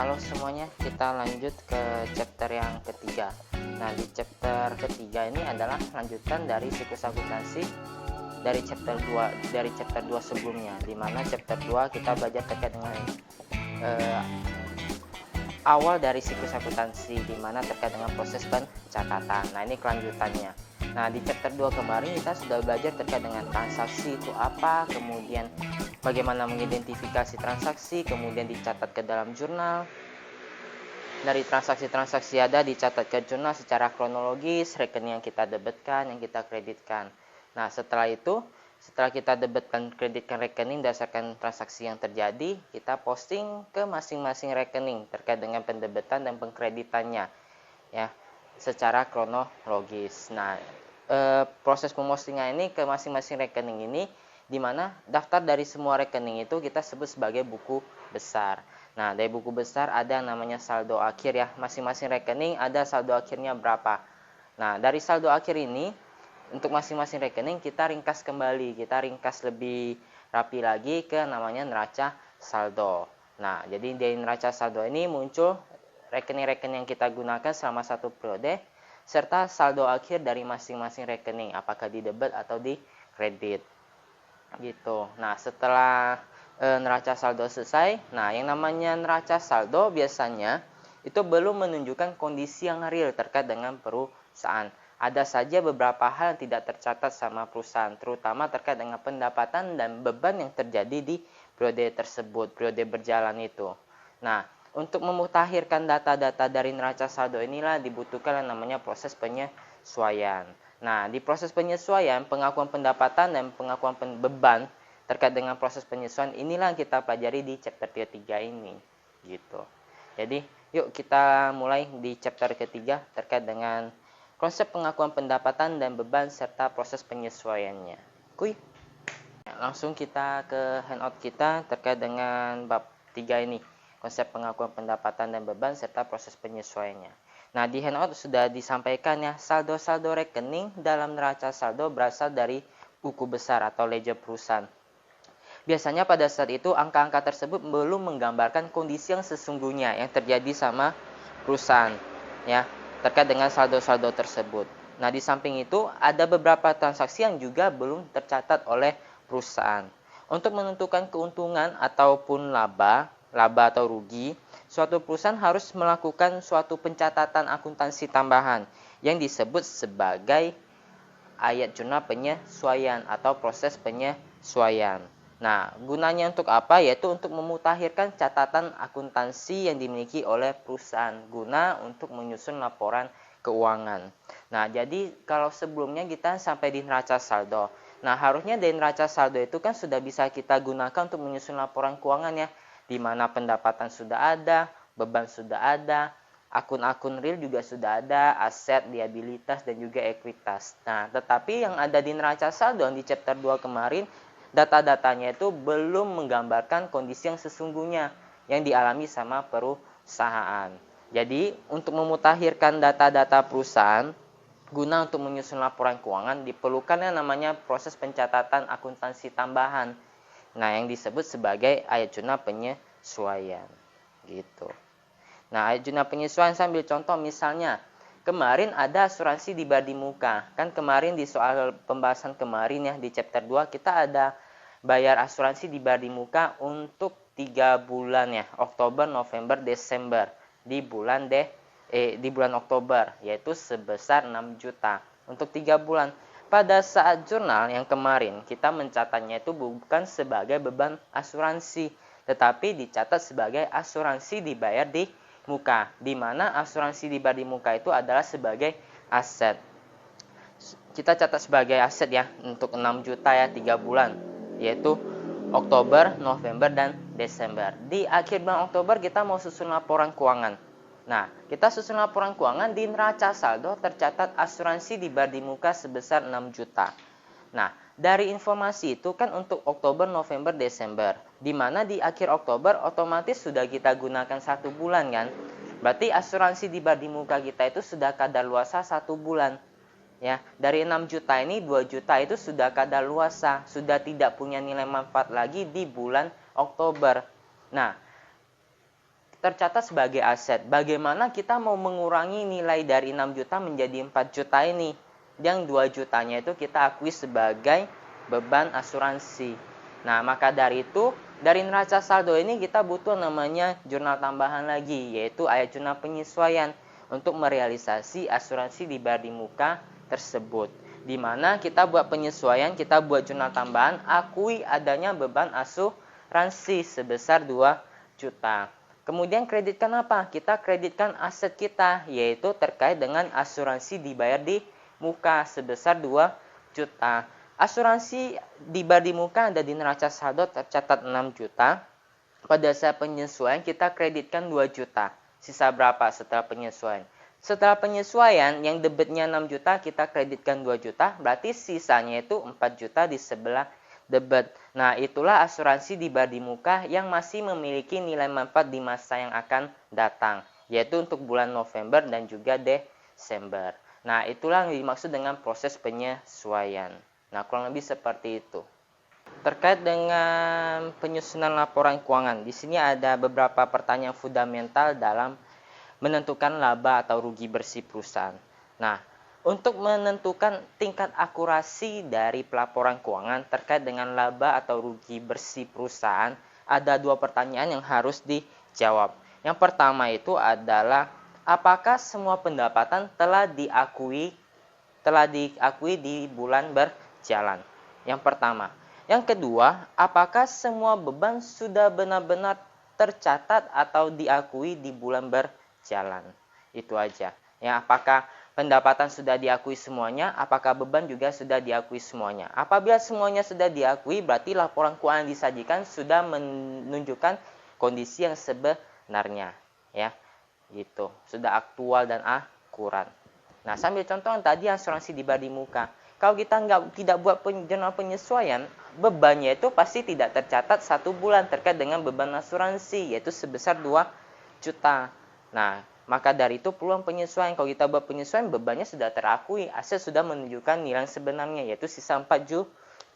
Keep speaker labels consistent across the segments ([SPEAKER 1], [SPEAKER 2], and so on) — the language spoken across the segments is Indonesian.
[SPEAKER 1] halo semuanya, kita lanjut ke chapter yang ketiga. Nah, di chapter ketiga ini adalah lanjutan dari siklus akuntansi dari chapter 2 sebelumnya, di mana chapter 2 kita belajar terkait dengan awal dari siklus akuntansi, di mana terkait dengan proses pencatatan. Nah, ini kelanjutannya. Nah, di chapter 2 kemarin kita sudah belajar terkait dengan transaksi itu apa, kemudian bagaimana mengidentifikasi transaksi, kemudian dicatat ke dalam jurnal. Dari transaksi-transaksi ada dicatat ke jurnal secara kronologis, rekening yang kita debitkan, yang kita kreditkan. Nah, setelah itu, setelah kita debitkan, kreditkan rekening berdasarkan transaksi yang terjadi, kita posting ke masing-masing rekening terkait dengan pendebitan dan pengkreditannya, ya, secara kronologis. Nah, proses pemostingan ini ke masing-masing rekening ini, di mana daftar dari semua rekening itu kita sebut sebagai buku besar. Nah, dari buku besar ada yang namanya saldo akhir, ya. Masing-masing rekening ada saldo akhirnya berapa. Nah, dari saldo akhir ini, untuk masing-masing rekening kita ringkas kembali. Kita ringkas lebih rapi lagi ke namanya neraca saldo. Nah, jadi dari neraca saldo ini muncul rekening-rekening yang kita gunakan selama satu periode, serta saldo akhir dari masing-masing rekening, apakah di debit atau di kredit. Gitu. Nah, setelah neraca saldo selesai, nah yang namanya neraca saldo biasanya itu belum menunjukkan kondisi yang real terkait dengan perusahaan. Ada saja beberapa hal yang tidak tercatat sama perusahaan, terutama terkait dengan pendapatan dan beban yang terjadi di periode tersebut, periode berjalan itu. Nah, untuk memutakhirkan data-data dari neraca saldo inilah dibutuhkan yang namanya proses penyesuaian. Nah, di proses penyesuaian, pengakuan pendapatan dan pengakuan beban terkait dengan proses penyesuaian inilah yang kita pelajari di chapter ketiga ini, gitu. Jadi, yuk kita mulai di chapter ketiga terkait dengan konsep pengakuan pendapatan dan beban serta proses penyesuaiannya. Kuy. Langsung kita ke handout kita terkait dengan bab 3 ini, konsep pengakuan pendapatan dan beban serta proses penyesuaiannya. Nah, di handout sudah disampaikan, ya, saldo-saldo rekening dalam neraca saldo berasal dari buku besar atau ledger perusahaan. Biasanya pada saat itu angka-angka tersebut belum menggambarkan kondisi yang sesungguhnya yang terjadi sama perusahaan, ya, terkait dengan saldo-saldo tersebut. Nah, di samping itu ada beberapa transaksi yang juga belum tercatat oleh perusahaan. Untuk menentukan keuntungan ataupun laba atau rugi, suatu perusahaan harus melakukan suatu pencatatan akuntansi tambahan yang disebut sebagai ayat jurnal penyesuaian atau proses penyesuaian. Nah, gunanya untuk apa? Yaitu untuk memutakhirkan catatan akuntansi yang dimiliki oleh perusahaan guna untuk menyusun laporan keuangan. Nah, jadi kalau sebelumnya kita sampai di neraca saldo. Nah, harusnya dari neraca saldo itu kan sudah bisa kita gunakan untuk menyusun laporan keuangan, ya, di mana pendapatan sudah ada, beban sudah ada, akun-akun real juga sudah ada, aset, liabilitas, dan juga ekuitas. Nah, tetapi yang ada di neraca saldo di chapter 2 kemarin, data-datanya itu belum menggambarkan kondisi yang sesungguhnya yang dialami sama perusahaan. Jadi, untuk memutakhirkan data-data perusahaan guna untuk menyusun laporan keuangan diperlukan yang namanya proses pencatatan akuntansi tambahan. Nah, yang disebut sebagai ayat jurnal penyesuaian. Gitu. Nah, ayat jurnal penyesuaian sambil contoh misalnya, kemarin ada asuransi di badi muka. Kan kemarin di soal pembahasan kemarin, ya, di chapter 2 kita ada bayar asuransi di badi muka untuk 3 bulan, ya, Oktober, November, Desember. Di bulan Oktober, yaitu sebesar 6 juta untuk 3 bulan. Pada saat jurnal yang kemarin kita mencatatnya itu bukan sebagai beban asuransi, tetapi dicatat sebagai asuransi dibayar di muka, di mana asuransi dibayar di muka itu adalah sebagai aset. Kita catat sebagai aset, ya, untuk 6 juta, ya, 3 bulan, yaitu Oktober, November, dan Desember. Di akhir bulan Oktober kita mau susun laporan keuangan. Nah, kita susun laporan keuangan di neraca saldo tercatat asuransi dibayar di muka sebesar 6 juta. Nah, dari informasi itu kan untuk Oktober, November, Desember, di mana di akhir Oktober otomatis sudah kita gunakan 1 bulan, kan? Berarti asuransi dibayar di muka kita itu sudah kadaluarsa 1 bulan. Ya, dari 6 juta ini 2 juta itu sudah kadaluarsa, sudah tidak punya nilai manfaat lagi di bulan Oktober. Nah, tercatat sebagai aset. Bagaimana kita mau mengurangi nilai dari 6 juta menjadi 4 juta ini? Yang 2 jutanya itu kita akui sebagai beban asuransi. Nah, maka dari itu, dari neraca saldo ini kita butuh namanya jurnal tambahan lagi, yaitu ayat jurnal penyesuaian untuk merealisasi asuransi dibayar di muka tersebut. Di mana kita buat penyesuaian, kita buat jurnal tambahan, akui adanya beban asuransi sebesar 2 juta. Kemudian kreditkan apa? Kita kreditkan aset kita, yaitu terkait dengan asuransi dibayar di muka sebesar 2 juta. Asuransi dibayar di muka ada di neraca saldo tercatat 6 juta. Pada saat penyesuaian kita kreditkan 2 juta. Sisa berapa setelah penyesuaian? Setelah penyesuaian yang debitnya 6 juta kita kreditkan 2 juta, berarti sisanya itu 4 juta di sebelah debit. Nah, itulah asuransi dibayar di muka yang masih memiliki nilai manfaat di masa yang akan datang, yaitu untuk bulan November dan juga Desember. Nah, itulah yang dimaksud dengan proses penyesuaian. Nah, kurang lebih seperti itu. Terkait dengan penyusunan laporan keuangan, di sini ada beberapa pertanyaan fundamental dalam menentukan laba atau rugi bersih perusahaan. Nah, untuk menentukan tingkat akurasi dari pelaporan keuangan terkait dengan laba atau rugi bersih perusahaan, ada 2 pertanyaan yang harus dijawab. Yang pertama itu adalah, apakah semua pendapatan telah diakui di bulan berjalan? Yang pertama. Yang kedua, apakah semua beban sudah benar-benar tercatat atau diakui di bulan berjalan? Itu aja. Ya, apakah pendapatan sudah diakui semuanya? Apakah beban juga sudah diakui semuanya? Apabila semuanya sudah diakui, berarti laporan keuangan yang disajikan sudah menunjukkan kondisi yang sebenarnya, ya. Gitu. Sudah aktual dan akurat. Nah, sambil contoh yang tadi asuransi dibayar di muka. Kalau kita tidak buat jurnal penyesuaian, bebannya itu pasti tidak tercatat 1 bulan terkait dengan beban asuransi, yaitu sebesar 2 juta. Nah, maka dari itu peluang penyesuaian. Kalau kita buat penyesuaian, bebannya sudah terakui, aset sudah menunjukkan nilai sebenarnya, yaitu sisa 4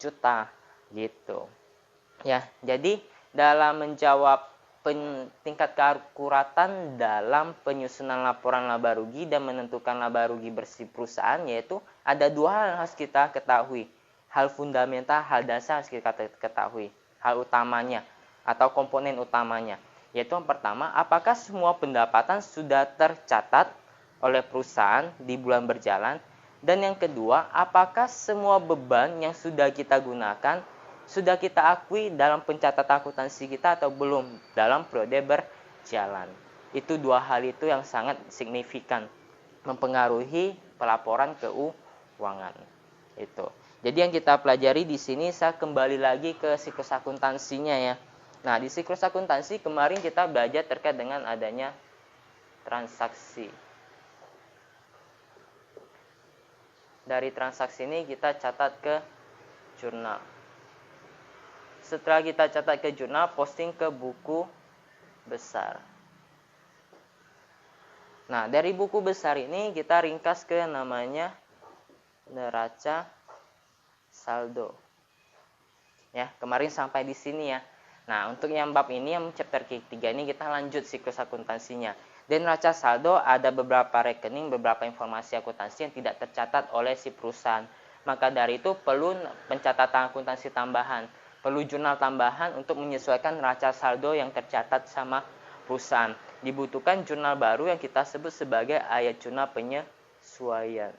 [SPEAKER 1] juta. Gitu. Ya, jadi dalam menjawab tingkat keakuratan dalam penyusunan laporan laba rugi dan menentukan laba rugi bersih perusahaan, yaitu ada 2 hal yang harus kita ketahui. Hal fundamental, hal dasar harus kita ketahui. Hal utamanya atau komponen utamanya. Yaitu yang pertama, apakah semua pendapatan sudah tercatat oleh perusahaan di bulan berjalan? Dan yang kedua, apakah semua beban yang sudah kita gunakan sudah kita akui dalam pencatatan akuntansi kita atau belum dalam periode berjalan? Itu 2 hal itu yang sangat signifikan mempengaruhi pelaporan keuangan. Itu. Jadi yang kita pelajari di sini, saya kembali lagi ke siklus akuntansinya ya. Nah, di siklus akuntansi kemarin kita belajar terkait dengan adanya transaksi. Dari transaksi ini kita catat ke jurnal. Setelah kita catat ke jurnal, posting ke buku besar. Nah, dari buku besar ini kita ringkas ke namanya neraca saldo. Ya, kemarin sampai di sini ya. Nah, untuk yang bab ini, yang chapter ketiga ini kita lanjut siklus akuntansinya. Dan neraca saldo ada beberapa rekening, beberapa informasi akuntansi yang tidak tercatat oleh si perusahaan. Maka dari itu perlu pencatatan akuntansi tambahan, perlu jurnal tambahan untuk menyesuaikan neraca saldo yang tercatat sama perusahaan. Dibutuhkan jurnal baru yang kita sebut sebagai ayat jurnal penyesuaian.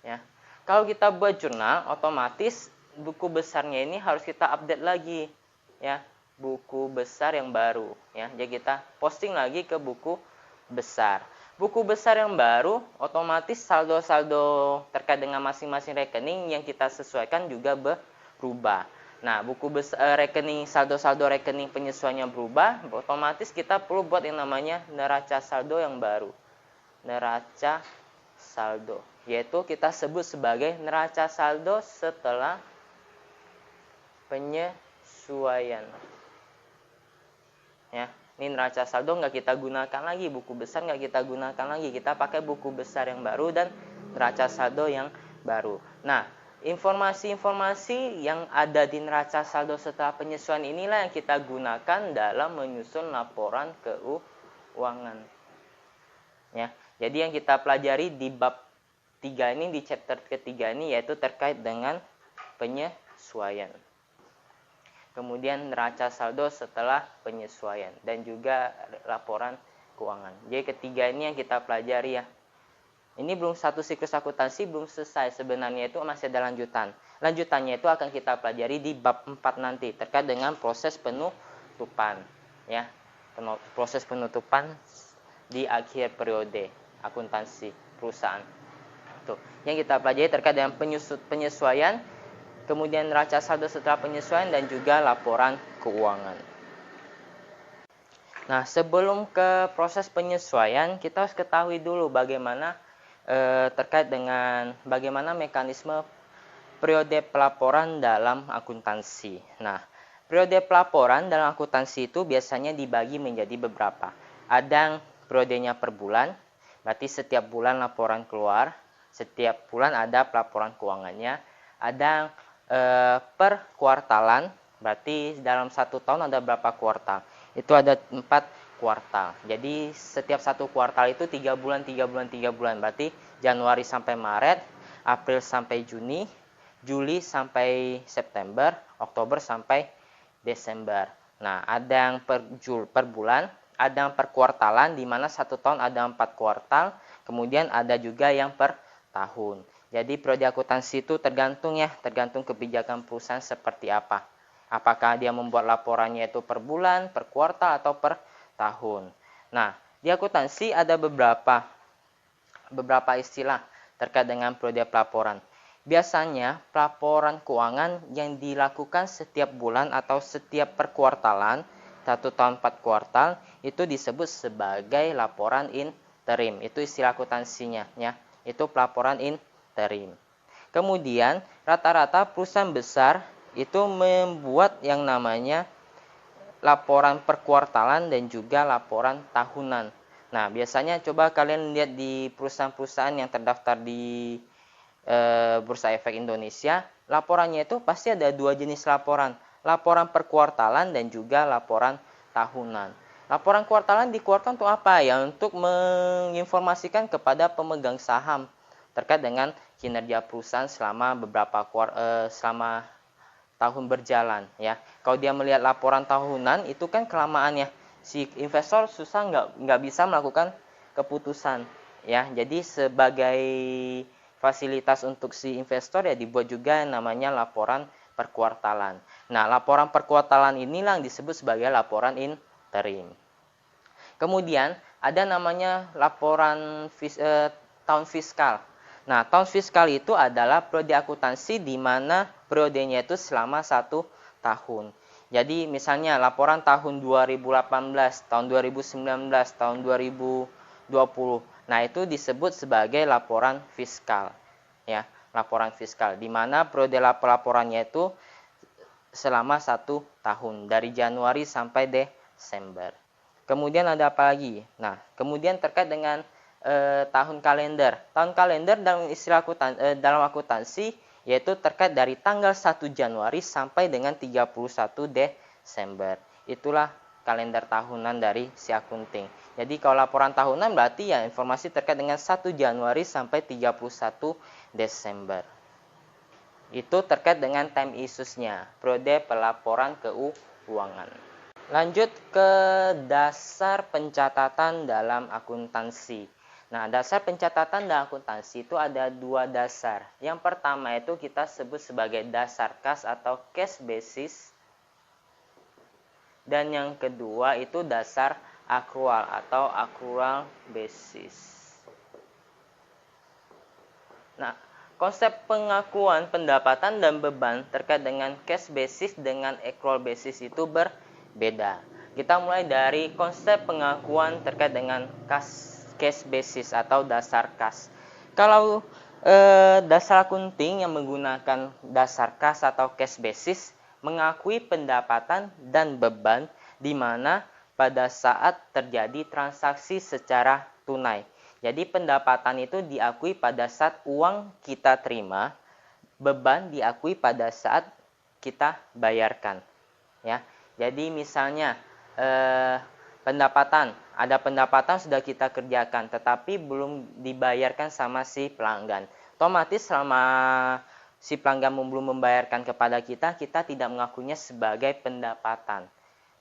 [SPEAKER 1] Ya. Kalau kita buat jurnal, otomatis buku besarnya ini harus kita update lagi, ya, buku besar yang baru, ya. Jadi kita posting lagi ke buku besar. Buku besar yang baru, otomatis saldo-saldo terkait dengan masing-masing rekening yang kita sesuaikan juga berubah. Nah, buku besar rekening saldo-saldo rekening penyesuaiannya berubah, otomatis kita perlu buat yang namanya neraca saldo yang baru. Neraca saldo, yaitu kita sebut sebagai neraca saldo setelah penyesuaian. Ya, ini neraca saldo nggak kita gunakan lagi, buku besar nggak kita gunakan lagi, kita pakai buku besar yang baru dan neraca saldo yang baru. Nah, Informasi-informasi yang ada di neraca saldo setelah penyesuaian inilah yang kita gunakan dalam menyusun laporan keuangan. Ya, jadi yang kita pelajari di bab 3 ini, di chapter ketiga ini, yaitu terkait dengan penyesuaian. Kemudian neraca saldo setelah penyesuaian dan juga laporan keuangan. Jadi ketiga ini yang kita pelajari ya. Ini belum satu siklus akuntansi, belum selesai. Sebenarnya itu masih ada lanjutan. Lanjutannya itu akan kita pelajari di bab 4 nanti terkait dengan proses penutupan ya. Proses penutupan di akhir periode akuntansi perusahaan. Tuh, yang kita pelajari terkait dengan penyesuaian, kemudian neraca saldo setelah penyesuaian dan juga laporan keuangan. Nah, sebelum ke proses penyesuaian, kita harus ketahui dulu bagaimana terkait dengan bagaimana mekanisme periode pelaporan dalam akuntansi. Nah, periode pelaporan dalam akuntansi itu biasanya dibagi menjadi beberapa. Ada periodenya per bulan, berarti setiap bulan laporan keluar, setiap bulan ada pelaporan keuangannya. Ada per kuartalan, berarti dalam satu tahun ada berapa kuartal. Itu ada 4 kuartal. Jadi setiap satu kuartal itu 3 bulan, 3 bulan, 3 bulan. Berarti Januari sampai Maret, April sampai Juni, Juli sampai September, Oktober sampai Desember. Nah, ada yang per bulan, ada yang per kuartalan, di mana satu tahun ada 4 kuartal, kemudian ada juga yang per tahun. Jadi periode akuntansi itu tergantung kebijakan perusahaan seperti apa. Apakah dia membuat laporannya itu per bulan, per kuartal, atau per tahun. Nah, di akuntansi ada beberapa istilah terkait dengan periode pelaporan. Biasanya pelaporan keuangan yang dilakukan setiap bulan atau setiap per kuartalan, 1 tahun 4 kuartal, itu disebut sebagai laporan interim. Itu istilah akuntansinya ya. Itu pelaporan interim. Kemudian rata-rata perusahaan besar itu membuat yang namanya laporan per kuartalan dan juga laporan tahunan. Nah, biasanya coba kalian lihat di perusahaan-perusahaan yang terdaftar di Bursa Efek Indonesia, laporannya itu pasti ada 2 jenis laporan. Laporan per kuartalan dan juga laporan tahunan. Laporan kuartalan dikeluarkan untuk apa? Ya, untuk menginformasikan kepada pemegang saham terkait dengan kinerja perusahaan selama selama tahun berjalan ya. Kalau dia melihat laporan tahunan itu kan kelamaan ya, si investor susah nggak bisa melakukan keputusan ya. Jadi sebagai fasilitas untuk si investor ya dibuat juga namanya laporan per kuartalan. Nah, laporan per kuartalan inilah yang disebut sebagai laporan interim. Kemudian ada namanya laporan tahun fiskal. Nah, tahun fiskal itu adalah periode akuntansi di mana periodenya itu selama 1 tahun. Jadi misalnya laporan tahun 2018, tahun 2019, tahun 2020. Nah, itu disebut sebagai laporan fiskal. Ya, laporan fiskal di mana periode laporannya itu selama 1 tahun dari Januari sampai Desember. Kemudian ada apa lagi? Nah, kemudian terkait dengan tahun kalender. Tahun kalender dalam istilah dalam akuntansi yaitu terkait dari tanggal 1 Januari sampai dengan 31 Desember. Itulah kalender tahunan dari si akunting. Jadi kalau laporan tahunan berarti ya informasi terkait dengan 1 Januari sampai 31 Desember. Itu terkait dengan time issues-nya, periode pelaporan keuangan. Lanjut ke dasar pencatatan dalam akuntansi. Nah, dasar pencatatan dalam akuntansi itu ada 2 dasar. Yang pertama itu kita sebut sebagai dasar kas atau cash basis. Dan yang kedua itu dasar accrual atau accrual basis. Nah, konsep pengakuan pendapatan dan beban terkait dengan cash basis dengan accrual basis itu berbeda. Kita mulai dari konsep pengakuan terkait dengan cash basis atau dasar kas. Kalau dasar akunting yang menggunakan dasar kas atau cash basis mengakui pendapatan dan beban di mana pada saat terjadi transaksi secara tunai. Jadi pendapatan itu diakui pada saat uang kita terima beban diakui pada saat kita bayarkan, ya. Jadi misalnya ada pendapatan sudah kita kerjakan tetapi belum dibayarkan sama si pelanggan. Otomatis selama si pelanggan belum membayarkan kepada kita, kita tidak mengakuinya sebagai pendapatan.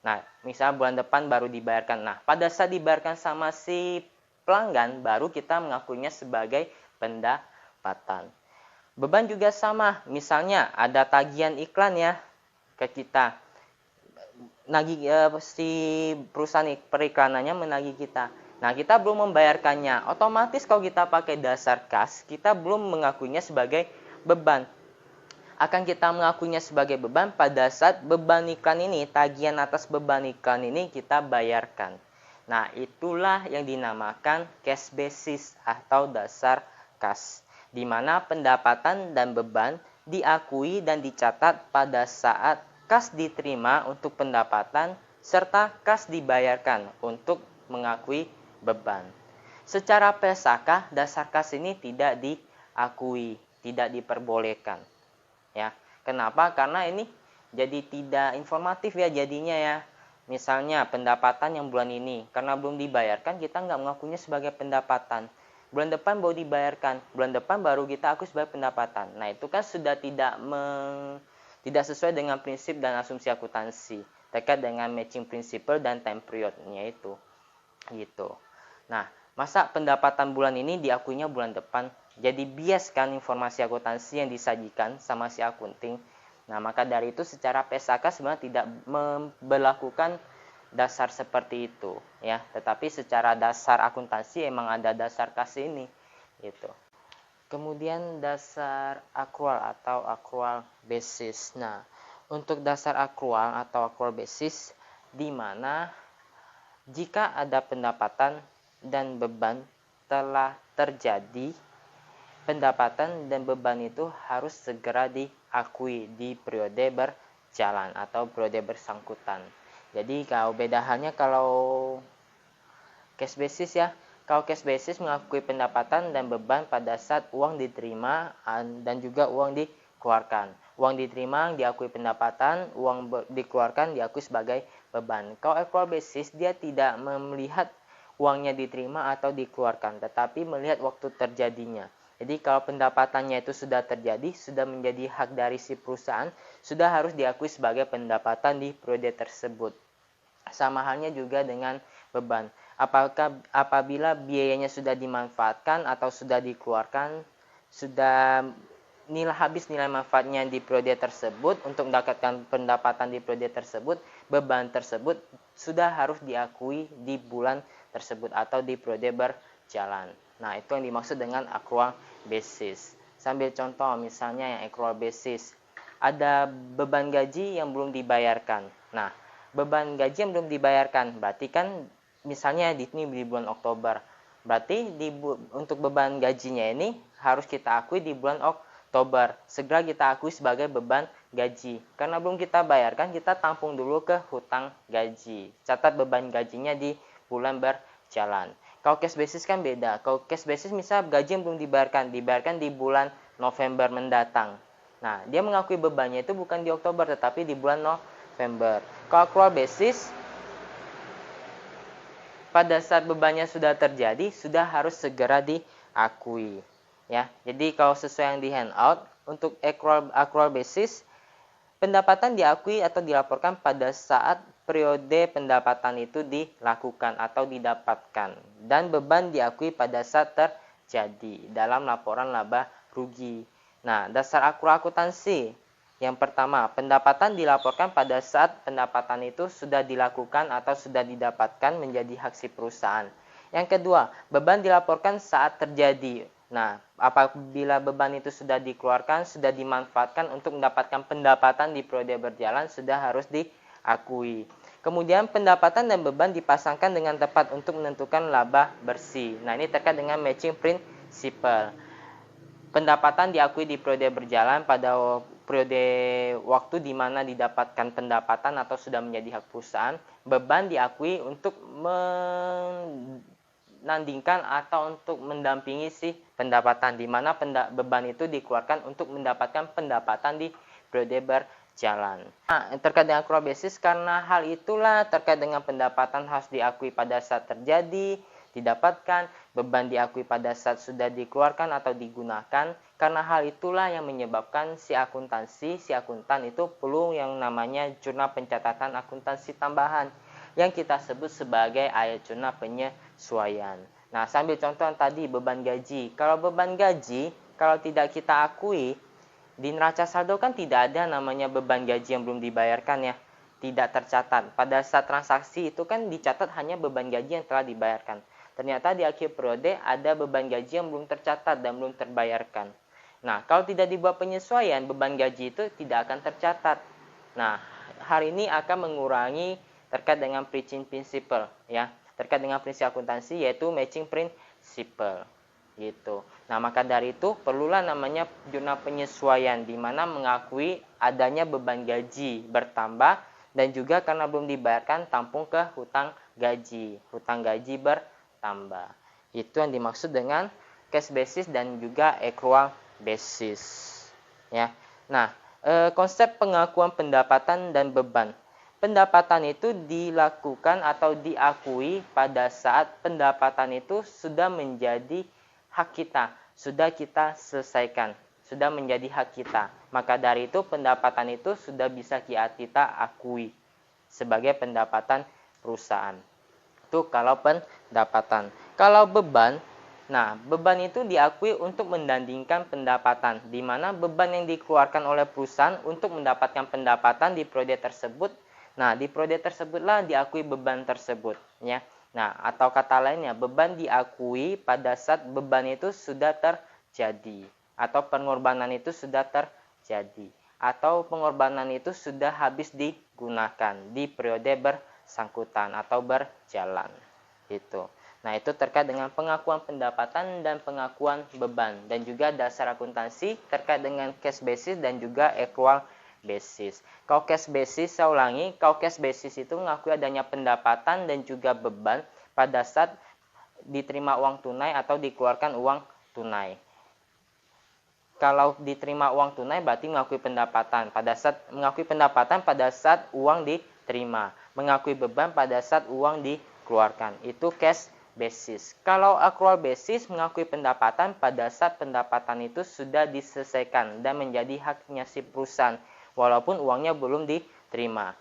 [SPEAKER 1] Nah, misal bulan depan baru dibayarkan. Nah, pada saat dibayarkan sama si pelanggan, baru kita mengakuinya sebagai pendapatan. Beban juga sama. Misalnya ada tagihan iklan ya ke kita. Si perusahaan periklanannya menagih kita. Nah, kita belum membayarkannya. Otomatis kalau kita pakai dasar kas, kita belum mengakuinya sebagai beban. Akan kita mengakuinya sebagai beban pada saat beban iklan ini, tagihan atas beban iklan ini kita bayarkan. Nah, itulah yang dinamakan cash basis atau dasar kas, di mana pendapatan dan beban diakui dan dicatat pada saat kas diterima untuk pendapatan serta kas dibayarkan untuk mengakui beban. Secara PSAK, dasar kas ini tidak diakui, tidak diperbolehkan. Ya, kenapa? Karena ini jadi tidak informatif ya jadinya ya. Misalnya pendapatan yang bulan ini karena belum dibayarkan, kita nggak mengakuinya sebagai pendapatan. Bulan depan baru dibayarkan, bulan depan baru kita akui sebagai pendapatan. Nah, itu kan sudah tidak sesuai dengan prinsip dan asumsi akuntansi terkait dengan matching principle dan time period-nya itu. Gitu. Nah, masa pendapatan bulan ini diakuinya bulan depan? Jadi bias kan informasi akuntansi yang disajikan sama si akunting. Nah, maka dari itu secara PSAK sebenarnya tidak memberlakukan dasar seperti itu ya, tetapi secara dasar akuntansi emang ada dasar kas ini gitu. Kemudian dasar akrual atau accrual basis. Nah, untuk dasar akrual atau accrual basis di mana jika ada pendapatan dan beban telah terjadi, pendapatan dan beban itu harus segera diakui di periode berjalan atau periode bersangkutan. Jadi kalau beda halnya kalau cash basis ya. Kalau cash basis mengakui pendapatan dan beban pada saat uang diterima dan juga uang dikeluarkan. Uang diterima diakui pendapatan, uang dikeluarkan diakui sebagai beban. Kalau accrual basis dia tidak melihat uangnya diterima atau dikeluarkan, tetapi melihat waktu terjadinya. Jadi kalau pendapatannya itu sudah terjadi, sudah menjadi hak dari si perusahaan, sudah harus diakui sebagai pendapatan di periode tersebut. Sama halnya juga dengan beban. Apabila biayanya sudah dimanfaatkan atau sudah dikeluarkan, sudah habis nilai manfaatnya di periode tersebut, untuk mendapatkan pendapatan di periode tersebut, beban tersebut sudah harus diakui di bulan tersebut atau di periode berjalan. Nah, itu yang dimaksud dengan accrual basis. Sambil contoh, misalnya yang accrual basis. Ada beban gaji yang belum dibayarkan. Nah, beban gaji yang belum dibayarkan, berarti kan misalnya di bulan Oktober. Berarti untuk beban gajinya ini harus kita akui di bulan Oktober. Segera kita akui sebagai beban gaji. Karena belum kita bayarkan, kita tampung dulu ke hutang gaji. Catat beban gajinya di bulan berjalan. Kalau cash basis kan beda. Kalau cash basis misal gaji yang belum dibayarkan di bulan November mendatang. Nah, dia mengakui bebannya itu bukan di Oktober tetapi di bulan November. Kalau accrual basis pada saat bebannya sudah terjadi sudah harus segera diakui. Ya, jadi kalau sesuai yang di handout untuk accrual basis pendapatan diakui atau dilaporkan pada saat periode pendapatan itu dilakukan atau didapatkan, dan beban diakui pada saat terjadi dalam laporan laba rugi. Nah, dasar accrual akuntansi yang pertama, pendapatan dilaporkan pada saat pendapatan itu sudah dilakukan atau sudah didapatkan menjadi hak si perusahaan. Yang kedua, beban dilaporkan saat terjadi. Nah, apabila beban itu sudah dikeluarkan, sudah dimanfaatkan untuk mendapatkan pendapatan di periode berjalan, sudah harus diakui. Kemudian pendapatan dan beban dipasangkan dengan tepat untuk menentukan laba bersih. Nah, ini terkait dengan matching principle. Pendapatan diakui di periode berjalan pada periode waktu di mana didapatkan pendapatan atau sudah menjadi hak perusahaan. Beban diakui untuk menandingkan atau untuk mendampingi si pendapatan, di mana beban itu dikeluarkan untuk mendapatkan pendapatan di periode berjalan. Nah, terkait dengan accrual basis, karena hal itulah terkait dengan pendapatan harus diakui pada saat terjadi, didapatkan, beban diakui pada saat sudah dikeluarkan atau digunakan. Karena hal itulah yang menyebabkan si akuntan itu perlu yang namanya jurnal pencatatan akuntansi tambahan yang kita sebut sebagai ayat jurnal penyesuaian. Nah, sambil contoh tadi beban gaji. Kalau beban gaji, kalau tidak kita akui, di neraca saldo kan tidak ada namanya beban gaji yang belum dibayarkan ya. Tidak tercatat. Pada saat transaksi itu kan dicatat hanya beban gaji yang telah dibayarkan. Ternyata di akhir periode ada beban gaji yang belum tercatat dan belum terbayarkan. Nah, kalau tidak dibuat penyesuaian, beban gaji itu tidak akan tercatat. Nah, hari ini akan mengurangi terkait dengan principle ya, terkait dengan prinsip akuntansi yaitu matching principle gitu. Nah, maka dari itu perlulah namanya jurnal penyesuaian di mana mengakui adanya beban gaji bertambah dan juga karena belum dibayarkan tampung ke hutang gaji bertambah. Itu yang dimaksud dengan cash basis dan juga accrual basis ya. Nah, konsep pengakuan pendapatan dan beban. Pendapatan itu dilakukan atau diakui pada saat pendapatan itu sudah menjadi hak kita, sudah kita selesaikan, sudah menjadi hak kita. Maka dari itu pendapatan itu sudah bisa kita akui sebagai pendapatan perusahaan. Itu kalau pendapatan. Kalau beban, nah, beban itu diakui untuk mendandingkan pendapatan, di mana beban yang dikeluarkan oleh perusahaan untuk mendapatkan pendapatan di periode tersebut. Nah, di periode tersebutlah diakui beban tersebut, ya. Nah, atau kata lainnya, beban diakui pada saat beban itu sudah terjadi, atau pengorbanan itu sudah terjadi, atau pengorbanan itu sudah habis digunakan di periode bersangkutan atau berjalan, gitu. Nah, itu terkait dengan pengakuan pendapatan dan pengakuan beban. Dan juga dasar akuntansi terkait dengan cash basis dan juga accrual basis. Kalau cash basis, saya ulangi, kalau cash basis itu mengakui adanya pendapatan dan juga beban pada saat diterima uang tunai atau dikeluarkan uang tunai. Kalau diterima uang tunai berarti mengakui pendapatan. Mengakui pendapatan pada saat uang diterima. Mengakui beban pada saat uang dikeluarkan. Itu cash basis. Kalau accrual basis mengakui pendapatan pada saat pendapatan itu sudah diselesaikan dan menjadi haknya si perusahaan walaupun uangnya belum diterima.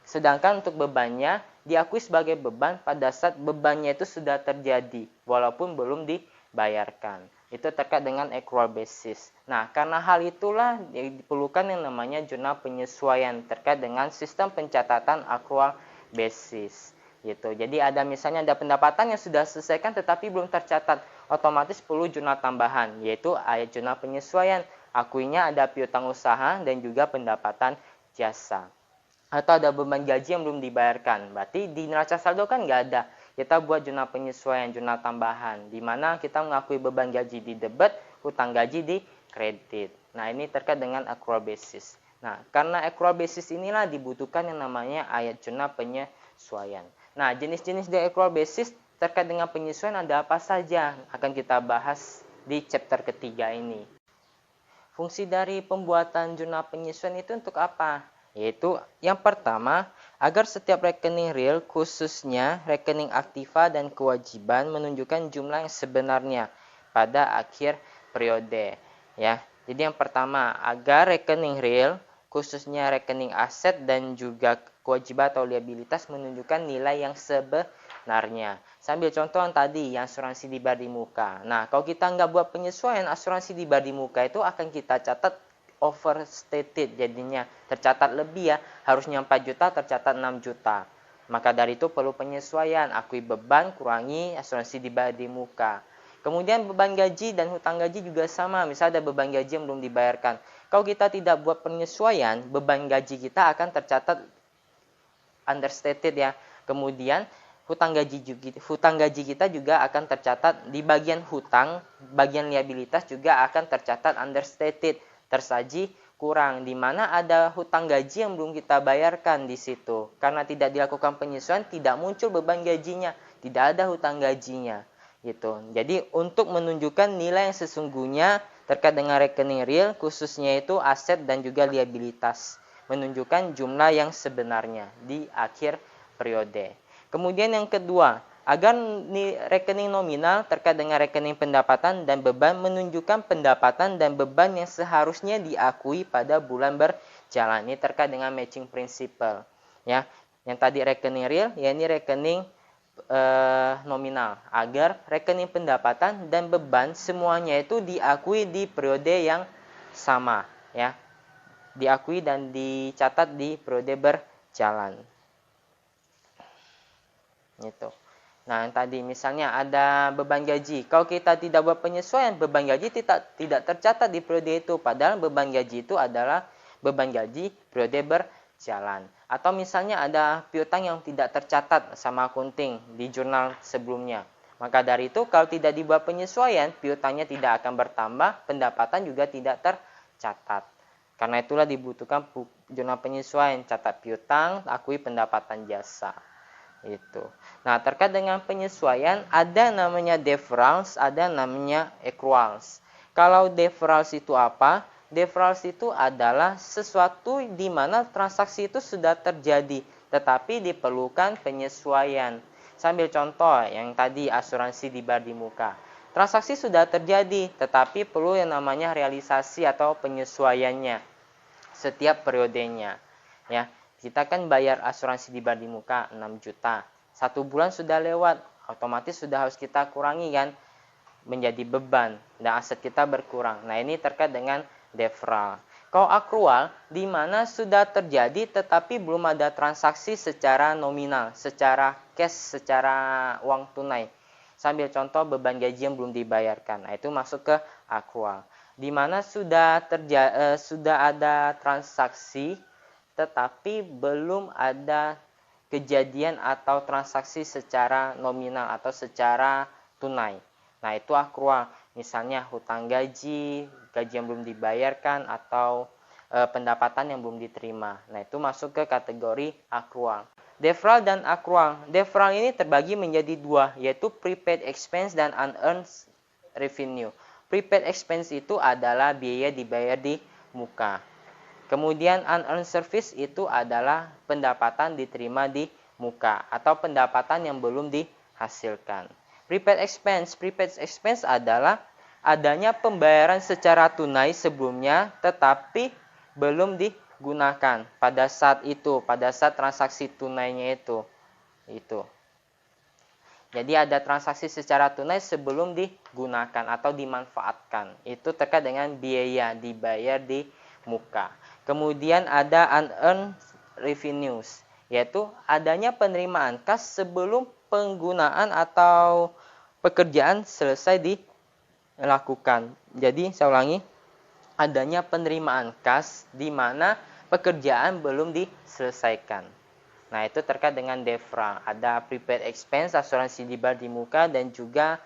[SPEAKER 1] Sedangkan untuk bebannya diakui sebagai beban pada saat bebannya itu sudah terjadi walaupun belum dibayarkan. Itu terkait dengan accrual basis. Nah, karena hal itulah diperlukan yang namanya jurnal penyesuaian terkait dengan sistem pencatatan accrual basis. Gitu. Jadi misalnya ada pendapatan yang sudah selesaikan tetapi belum tercatat, otomatis perlu jurnal tambahan, yaitu ayat jurnal penyesuaian. Akuinya ada piutang usaha dan juga pendapatan jasa. Atau ada beban gaji yang belum dibayarkan, berarti di neraca saldo kan nggak ada. Kita buat jurnal penyesuaian, jurnal tambahan, di mana kita mengakui beban gaji di debit, hutang gaji di kredit. Nah, ini terkait dengan accrual basis. Nah, karena accrual basis inilah dibutuhkan yang namanya ayat jurnal penyesuaian. Nah, jenis-jenis dari accrual basis terkait dengan penyesuaian ada apa saja? Akan kita bahas di chapter ketiga ini. Fungsi dari pembuatan jurnal penyesuaian itu untuk apa? Yaitu yang pertama, agar setiap rekening real, khususnya rekening aktiva dan kewajiban menunjukkan jumlah yang sebenarnya pada akhir periode. Ya, jadi yang pertama, agar rekening real, khususnya rekening aset dan juga kewajiban atau liabilitas menunjukkan nilai yang sebenarnya. Sambil contoh yang tadi, yang asuransi dibayar di muka. Nah, kalau kita nggak buat penyesuaian, asuransi dibayar di muka itu akan kita catat overstated, jadinya tercatat lebih ya, harusnya 4 juta tercatat 6 juta. Maka dari itu perlu penyesuaian, akui beban, kurangi asuransi dibayar di muka. Kemudian beban gaji dan hutang gaji juga sama, misalnya ada beban gaji yang belum dibayarkan. Kalau kita tidak buat penyesuaian, beban gaji kita akan tercatat understated ya. Kemudian hutang gaji kita juga akan tercatat di bagian hutang, bagian liabilitas juga akan tercatat understated, tersaji kurang, di mana ada hutang gaji yang belum kita bayarkan di situ. Karena tidak dilakukan penyesuaian, tidak muncul beban gajinya, tidak ada hutang gajinya. gitu. Jadi untuk menunjukkan nilai yang sesungguhnya terkait dengan rekening real, khususnya itu aset dan juga liabilitas, menunjukkan jumlah yang sebenarnya di akhir periode. Kemudian yang kedua, agar rekening nominal terkait dengan rekening pendapatan dan beban menunjukkan pendapatan dan beban yang seharusnya diakui pada bulan berjalan. Ini terkait dengan matching principle, ya. Yang tadi rekening real, ya ini rekening nominal, agar rekening pendapatan dan beban semuanya itu diakui di periode yang sama, ya, diakui dan dicatat di periode berjalan, gitu. Nah, yang tadi misalnya ada beban gaji, kalau kita tidak buat penyesuaian, beban gaji tidak tercatat di periode itu, padahal beban gaji itu adalah beban gaji periode berjalan. Atau misalnya ada piutang yang tidak tercatat sama akunting di jurnal sebelumnya. Maka dari itu kalau tidak dibuat penyesuaian, piutangnya tidak akan bertambah, pendapatan juga tidak tercatat. Karena itulah dibutuhkan jurnal penyesuaian, catat piutang, akui pendapatan jasa. Itu. Nah, terkait dengan penyesuaian ada namanya deferrals, ada namanya accruals. Kalau deferrals itu apa? Deferrals itu adalah sesuatu di mana transaksi itu sudah terjadi, tetapi diperlukan penyesuaian. Sambil contoh yang tadi asuransi di bar di muka. Transaksi sudah terjadi, tetapi perlu yang namanya realisasi atau penyesuaiannya setiap periodenya. Ya, kita kan bayar asuransi di bar di muka 6 juta. 1 bulan sudah lewat, otomatis sudah harus kita kurangi kan, menjadi beban dan aset kita berkurang. Nah, ini terkait dengan deferral. Kalau accrual, di mana sudah terjadi tetapi belum ada transaksi secara nominal, secara cash, secara uang tunai. Sambil contoh beban gaji yang belum dibayarkan. Nah, itu masuk ke accrual. Di mana sudah ada transaksi tetapi belum ada kejadian atau transaksi secara nominal atau secara tunai. Nah, itu accrual. Misalnya hutang gaji yang belum dibayarkan, atau pendapatan yang belum diterima. Nah, itu masuk ke kategori accrual. Deferral dan accrual. Deferral ini terbagi menjadi dua, yaitu prepaid expense dan unearned revenue. Prepaid expense itu adalah biaya dibayar di muka. Kemudian unearned service itu adalah pendapatan diterima di muka atau pendapatan yang belum dihasilkan. Prepaid expense adalah adanya pembayaran secara tunai sebelumnya tetapi belum digunakan pada saat transaksi tunainya itu. Jadi ada transaksi secara tunai sebelum digunakan atau dimanfaatkan. Itu terkait dengan biaya dibayar di muka. Kemudian ada unearned revenues, yaitu adanya penerimaan kas sebelum penggunaan atau pekerjaan selesai dilakukan. Jadi saya ulangi, adanya penerimaan kas di mana pekerjaan belum diselesaikan. Nah, itu terkait dengan deferral. Ada prepaid expense, asuransi di bar di muka, dan juga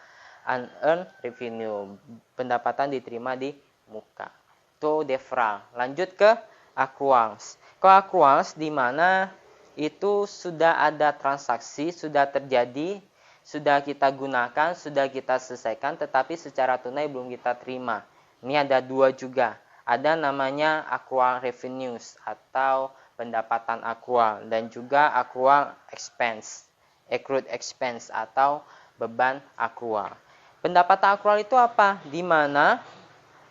[SPEAKER 1] unearned revenue, pendapatan diterima di muka. Itu deferral. Lanjut ke accruals. Kalau accruals di mana itu sudah ada transaksi, sudah terjadi, sudah kita gunakan, sudah kita selesaikan, tetapi secara tunai belum kita terima. Ini ada dua juga. Ada namanya accrual revenues atau pendapatan accrual, dan juga accrual expense, accrued expense atau beban accrual. Pendapatan accrual itu apa? Di mana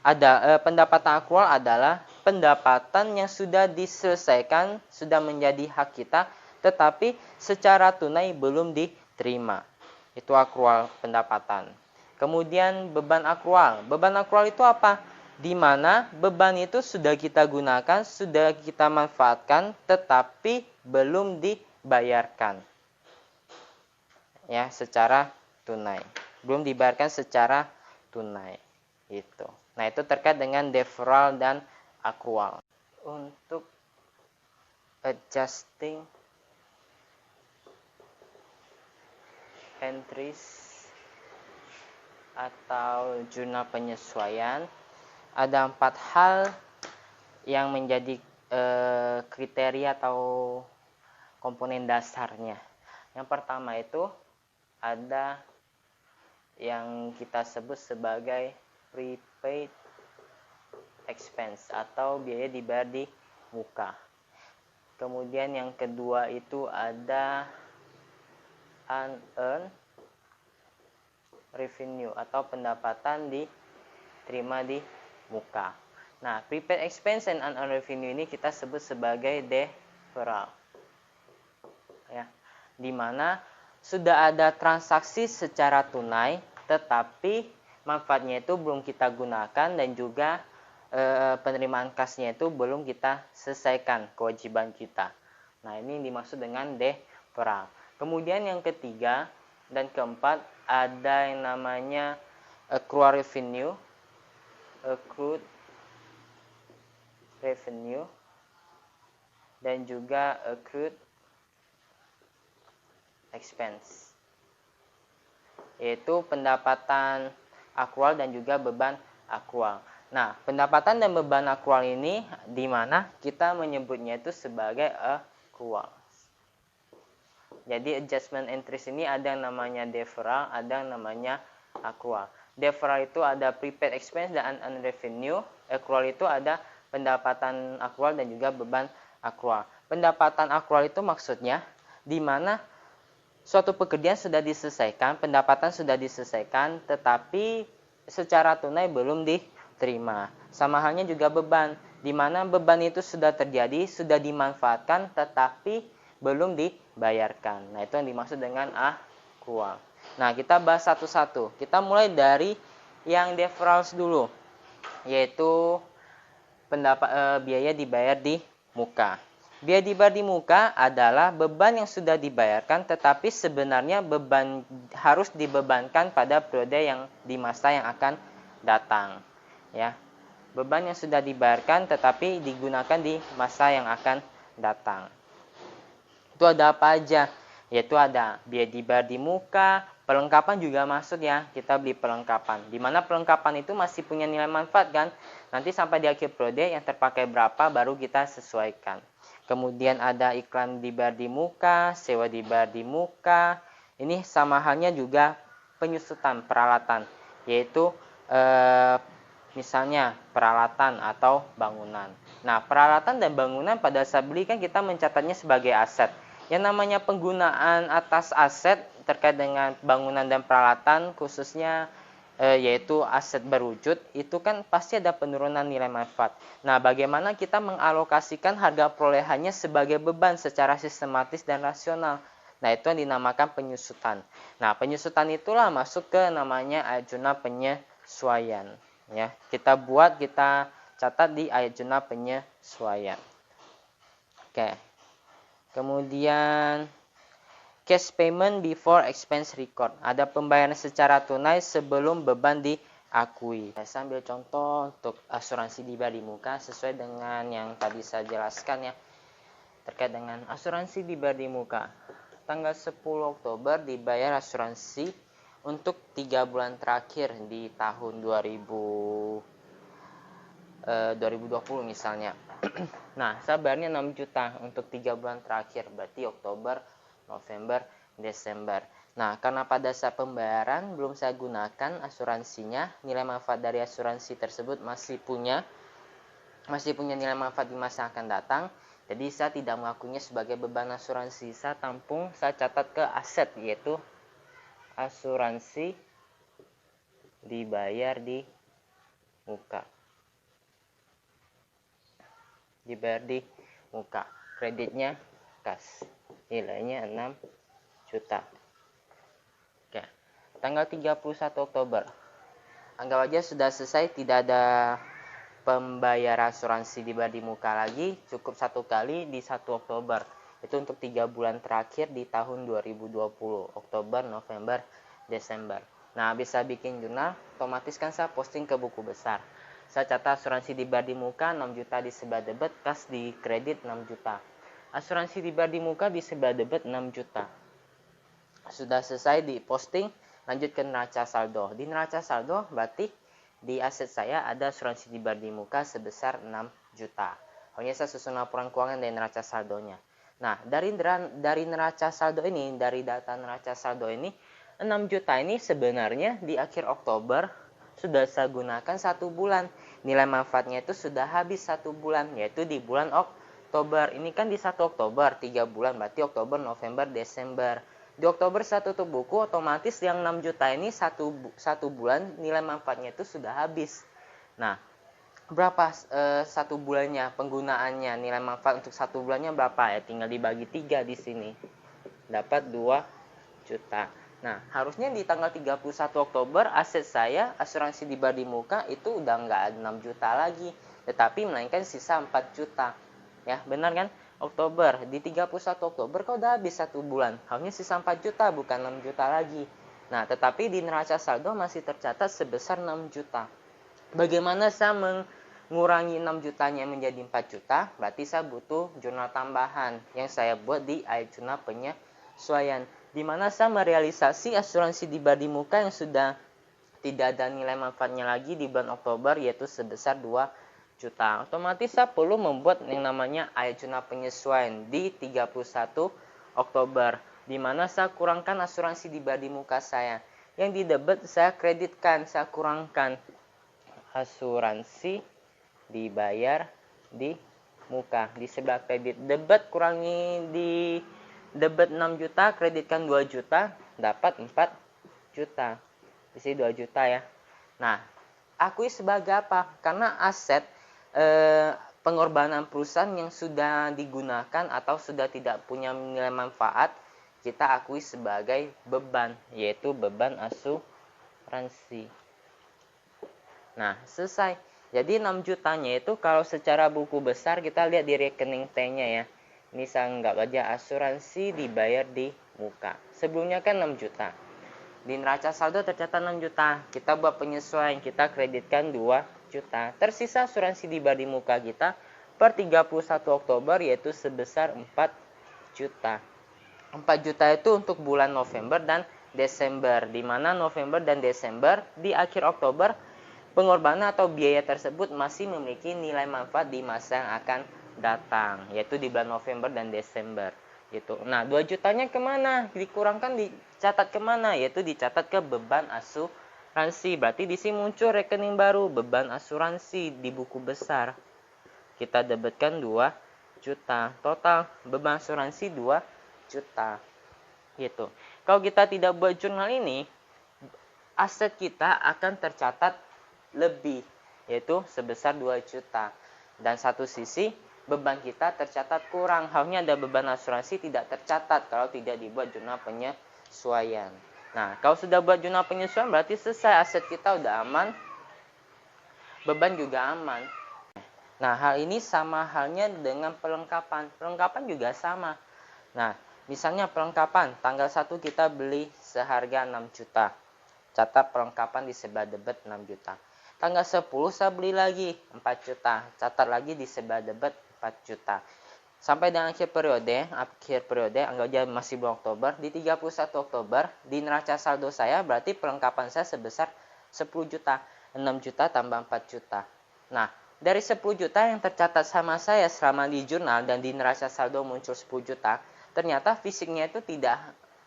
[SPEAKER 1] ada pendapatan accrual adalah pendapatan yang sudah diselesaikan, sudah menjadi hak kita, tetapi secara tunai belum diterima. Itu accrual pendapatan. Kemudian beban accrual. Beban accrual itu apa? Di mana beban itu sudah kita gunakan, sudah kita manfaatkan, tetapi belum dibayarkan, ya, secara tunai. Belum dibayarkan secara tunai. Itu. Nah, itu terkait dengan deferral dan accrual. Untuk adjusting entries atau jurnal penyesuaian, ada 4 hal yang menjadi kriteria atau komponen dasarnya. Yang pertama itu ada yang kita sebut sebagai prepaid expense atau biaya dibayar di muka. Kemudian yang kedua itu ada unearned revenue atau pendapatan diterima di muka. Nah, prepaid expense and unearned revenue ini kita sebut sebagai deferral. Ya, di mana sudah ada transaksi secara tunai, tetapi manfaatnya itu belum kita gunakan dan juga penerimaan kasnya itu belum kita selesaikan kewajiban kita. Nah, ini dimaksud dengan deferral. Kemudian yang ketiga dan keempat ada yang namanya accrued revenue dan juga accrued expense, yaitu pendapatan akrual dan juga beban akrual. Nah, pendapatan dan beban akrual ini di mana kita menyebutnya itu sebagai accrual. Jadi adjustment entries ini ada yang namanya deferral, ada yang namanya accrual. Deferral itu ada prepaid expense dan unearned revenue. Accrual itu ada pendapatan akrual dan juga beban akrual. Pendapatan akrual itu maksudnya di mana suatu pekerjaan sudah diselesaikan, pendapatan sudah diselesaikan, tetapi secara tunai belum diterima. Sama halnya juga beban, di mana beban itu sudah terjadi, sudah dimanfaatkan, tetapi belum dibayarkan. Nah, itu yang dimaksud dengan accrual. Nah, kita bahas satu-satu. Kita mulai dari yang deferrals dulu, yaitu biaya dibayar di muka. Biaya dibayar di muka adalah beban yang sudah dibayarkan, tetapi sebenarnya beban harus dibebankan pada periode yang di masa yang akan datang. Ya, beban yang sudah dibayarkan, tetapi digunakan di masa yang akan datang. Itu ada apa aja? Yaitu ada biaya dibayar di muka, perlengkapan juga masuk ya. Kita beli perlengkapan. Di mana perlengkapan itu masih punya nilai manfaat kan? Nanti sampai di akhir periode yang terpakai berapa baru kita sesuaikan. Kemudian ada iklan dibayar di muka, sewa dibayar di muka. Ini sama halnya juga penyusutan peralatan, yaitu misalnya peralatan atau bangunan. Nah, peralatan dan bangunan pada saat beli kan kita mencatatnya sebagai aset. Yang namanya penggunaan atas aset terkait dengan bangunan dan peralatan khususnya yaitu aset berwujud, itu kan pasti ada penurunan nilai manfaat. Nah, bagaimana kita mengalokasikan harga perolehannya sebagai beban secara sistematis dan rasional? Nah, itu yang dinamakan penyusutan. Nah, penyusutan itulah masuk ke namanya ayat jurnal penyesuaian. Ya, kita catat di ayat jurnal penyesuaian. Oke. Kemudian cash payment before expense record. Ada pembayaran secara tunai sebelum beban diakui. Saya ambil contoh untuk asuransi dibayar di muka sesuai dengan yang tadi saya jelaskan ya. Terkait dengan asuransi dibayar di muka. Tanggal 10 Oktober dibayar asuransi untuk 3 bulan terakhir di tahun 2020 misalnya. Nah, saya bayarnya 6 juta untuk 3 bulan terakhir, berarti Oktober, November, Desember. Nah, karena pada saat pembayaran belum saya gunakan asuransinya, nilai manfaat dari asuransi tersebut masih punya nilai manfaat di masa akan datang. Jadi saya tidak mengakuinya sebagai beban asuransi. Saya tampung, saya catat ke aset, yaitu asuransi dibayar di muka. Dibayar di muka, kreditnya kas, nilainya 6 juta. Oke, tanggal 31 Oktober anggap aja sudah selesai, tidak ada pembayaran asuransi dibayar di muka lagi, cukup satu kali di 1 Oktober. Itu untuk 3 bulan terakhir di tahun 2020, Oktober, November, Desember. Nah, bisa bikin jurnal, otomatis kan saya posting ke buku besar. Saya catat asuransi dibayar di muka 6 juta di sebelah debit, kas di kredit 6 juta. Asuransi dibayar di muka di sebelah debit 6 juta. Sudah selesai di posting, lanjut ke neraca saldo. Di neraca saldo berarti di aset saya ada asuransi dibayar di muka sebesar 6 juta. Hanya saya susun laporan keuangan dari neraca saldonya. Nah, dari neraca saldo ini, dari data neraca saldo ini, 6 juta ini sebenarnya di akhir Oktober sudah saya gunakan 1 bulan. Nilai manfaatnya itu sudah habis 1 bulan, yaitu di bulan Oktober. Ini kan di 1 Oktober, 3 bulan, berarti Oktober, November, Desember. Di Oktober saya tutup buku, otomatis yang 6 juta ini satu bulan nilai manfaatnya itu sudah habis. Nah, berapa 1 bulannya penggunaannya, nilai manfaat untuk 1 bulannya berapa ya, tinggal dibagi 3 di sini, dapat 2 juta. Nah, harusnya di tanggal 31 Oktober aset saya asuransi di Badi Muka itu udah nggak 6 juta lagi, tetapi melainkan sisa 4 juta. Ya, benar kan? Oktober, di 31 Oktober kau udah habis 1 bulan, harusnya sisa 4 juta bukan 6 juta lagi. Nah, tetapi di neraca saldo masih tercatat sebesar 6 juta. Bagaimana saya mengurangi 6 jutanya menjadi 4 juta? Berarti saya butuh jurnal tambahan yang saya buat di jurnal penyesuaian, di mana saya merealisasi asuransi di Badi Muka yang sudah tidak ada nilai manfaatnya lagi di bulan Oktober, yaitu sebesar 2 juta. Otomatis saya perlu membuat yang namanya jurnal penyesuaian di 31 Oktober, di mana saya kurangkan asuransi di Badi Muka saya. Yang di debit saya kreditkan, saya kurangkan asuransi dibayar di muka di sebelah kredit. Debit kurangi di debit 6 juta, kreditkan 2 juta, dapat 4 juta. Di sini 2 juta ya. Nah, akui sebagai apa? Karena aset pengorbanan perusahaan yang sudah digunakan atau sudah tidak punya nilai manfaat, kita akui sebagai beban, yaitu beban asuransi. Nah, selesai. Jadi 6 jutanya itu kalau secara buku besar kita lihat di rekening T-nya ya. Ini saya anggap aja asuransi dibayar di muka. Sebelumnya kan 6 juta. Di neraca saldo tercatat 6 juta. Kita buat penyesuaian, kita kreditkan 2 juta. Tersisa asuransi di Badi Muka kita per 31 Oktober yaitu sebesar 4 juta. 4 juta itu untuk bulan November dan Desember. Di mana November dan Desember di akhir Oktober pengorbanan atau biaya tersebut masih memiliki nilai manfaat di masa yang akan datang, yaitu di bulan November dan Desember. Gitu. Nah, 2 jutanya kemana? Dikurangkan, dicatat kemana? Yaitu dicatat ke beban asuransi. Berarti di sini muncul rekening baru, beban asuransi di buku besar. Kita debitkan 2 juta. Total beban asuransi 2 juta. Gitu. Kalau kita tidak buat jurnal ini, aset kita akan tercatat lebih, yaitu sebesar 2 juta. Dan satu sisi beban kita tercatat kurang. Harusnya ada beban asuransi tidak tercatat kalau tidak dibuat jurnal penyesuaian. Nah, kalau sudah buat jurnal penyesuaian berarti selesai, aset kita udah aman, beban juga aman. Nah, hal ini sama halnya dengan perlengkapan. Perlengkapan juga sama. Nah, misalnya perlengkapan, tanggal 1 kita beli seharga 6 juta. Catat perlengkapan di sebelah debit 6 juta. Tanggal 10 saya beli lagi 4 juta. Catat lagi di sebelah debit 4 juta. Sampai dengan akhir periode, anggap aja masih bulan Oktober, di 31 Oktober, di neraca saldo saya berarti perlengkapan saya sebesar 10 juta. 6 juta tambah 4 juta. Nah, dari 10 juta yang tercatat sama saya selama di jurnal dan di neraca saldo muncul 10 juta, ternyata fisiknya itu tidak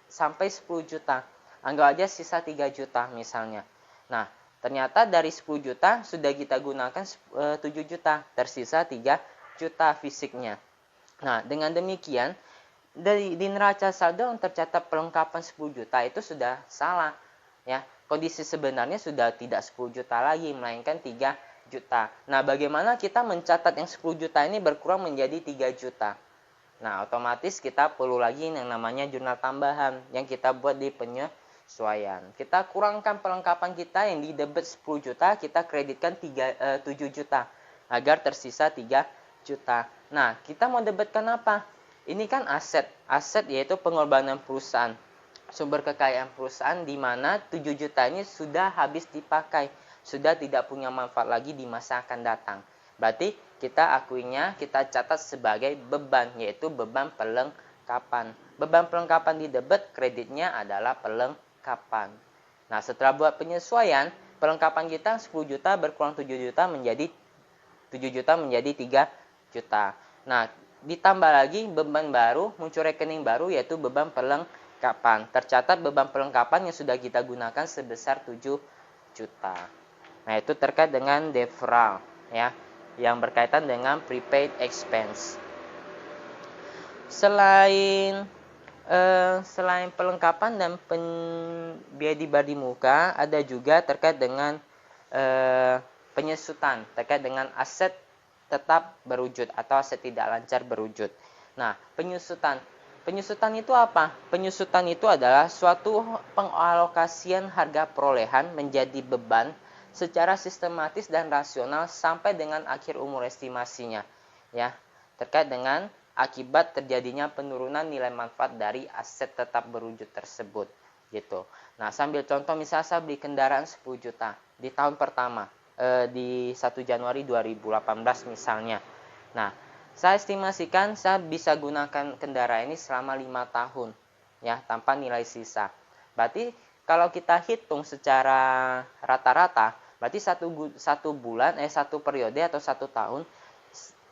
[SPEAKER 1] sampai 10 juta. Anggap aja sisa 3 juta misalnya. Nah, ternyata dari 10 juta sudah kita gunakan 7 juta, tersisa 3 juta fisiknya. Nah, dengan demikian, di neraca saldo yang tercatat perlengkapan 10 juta itu sudah salah. Ya, kondisi sebenarnya sudah tidak 10 juta lagi, melainkan 3 juta. Nah, bagaimana kita mencatat yang 10 juta ini berkurang menjadi 3 juta? Nah, otomatis kita perlu lagi yang namanya jurnal tambahan yang kita buat di penyesuaian. Kita kurangkan perlengkapan kita yang di debit 10 juta, kita kreditkan 7 juta agar tersisa 3 juta. Nah, kita mau debitkan apa? Ini kan aset yaitu pengorbanan perusahaan. Sumber kekayaan perusahaan di mana 7 juta ini sudah habis dipakai, sudah tidak punya manfaat lagi di masa akan datang. Berarti kita akuinya, kita catat sebagai beban, yaitu beban perlengkapan. Beban perlengkapan di debit, kreditnya adalah perlengkapan. Nah, setelah buat penyesuaian, perlengkapan kita 10 juta berkurang 7 juta menjadi 7 juta menjadi 3 juta. Nah, ditambah lagi beban baru, muncul rekening baru yaitu beban perlengkapan. Tercatat beban perlengkapan yang sudah kita gunakan sebesar 7 juta. Nah, itu terkait dengan deferral ya, yang berkaitan dengan prepaid expense. Selain perlengkapan dan biaya di muka, ada juga terkait dengan penyusutan, terkait dengan aset tetap berwujud atau aset tidak lancar berwujud. Nah, penyusutan itu apa? Penyusutan itu adalah suatu pengalokasian harga perolehan menjadi beban secara sistematis dan rasional sampai dengan akhir umur estimasinya, ya, terkait dengan akibat terjadinya penurunan nilai manfaat dari aset tetap berwujud tersebut, gitu. Nah, sambil contoh, misalnya saya beli kendaraan 10 juta di tahun pertama, di 1 Januari 2018 misalnya. Nah, saya estimasikan saya bisa gunakan kendaraan ini selama 5 tahun, ya, tanpa nilai sisa. Berarti kalau kita hitung secara rata-rata, berarti satu periode atau 1 tahun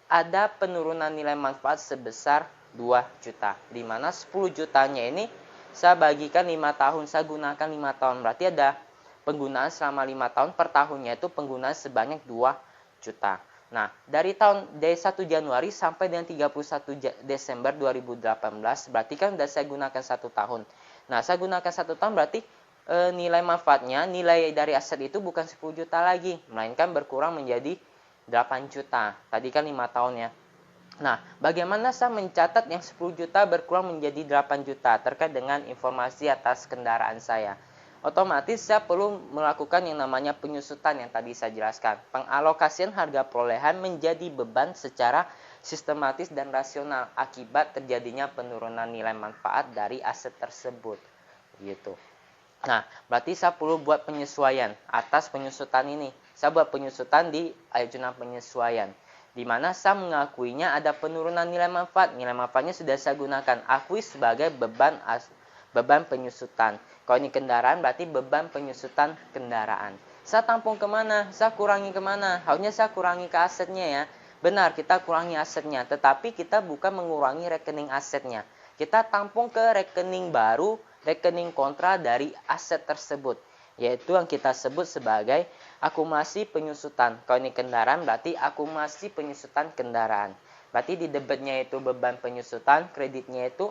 [SPEAKER 1] ada penurunan nilai manfaat sebesar 2 juta, di mana 10 jutanya ini saya bagikan 5 tahun, saya gunakan 5 tahun, berarti ada penggunaan selama 5 tahun, per tahunnya itu penggunaan sebanyak 2 juta. Nah, dari 1 Januari sampai dengan 31 Desember 2018, berarti kan sudah saya gunakan 1 tahun. Nah, saya gunakan 1 tahun berarti nilai manfaatnya, nilai dari aset itu bukan 10 juta lagi, melainkan berkurang menjadi 8 juta. Tadi kan 5 tahun ya. Nah, bagaimana saya mencatat yang 10 juta berkurang menjadi 8 juta terkait dengan informasi atas kendaraan saya? Otomatis saya perlu melakukan yang namanya penyusutan yang tadi saya jelaskan. Pengalokasian harga perolehan menjadi beban secara sistematis dan rasional akibat terjadinya penurunan nilai manfaat dari aset tersebut. Gitu. Nah, berarti saya perlu buat penyesuaian atas penyusutan ini. Saya buat penyusutan di ayat jurnal penyesuaian, di mana saya mengakuinya ada penurunan nilai manfaat. Nilai manfaatnya sudah saya gunakan, akui sebagai beban penyusutan. Kalau ini kendaraan berarti beban penyusutan kendaraan. Saya tampung kemana? Saya kurangi kemana? Harusnya saya kurangi ke asetnya ya. Benar, kita kurangi asetnya, tetapi kita bukan mengurangi rekening asetnya. Kita tampung ke rekening baru, rekening kontra dari aset tersebut, yaitu yang kita sebut sebagai akumulasi penyusutan. Kalau ini kendaraan berarti akumulasi penyusutan kendaraan. Berarti di debitnya itu beban penyusutan, kreditnya itu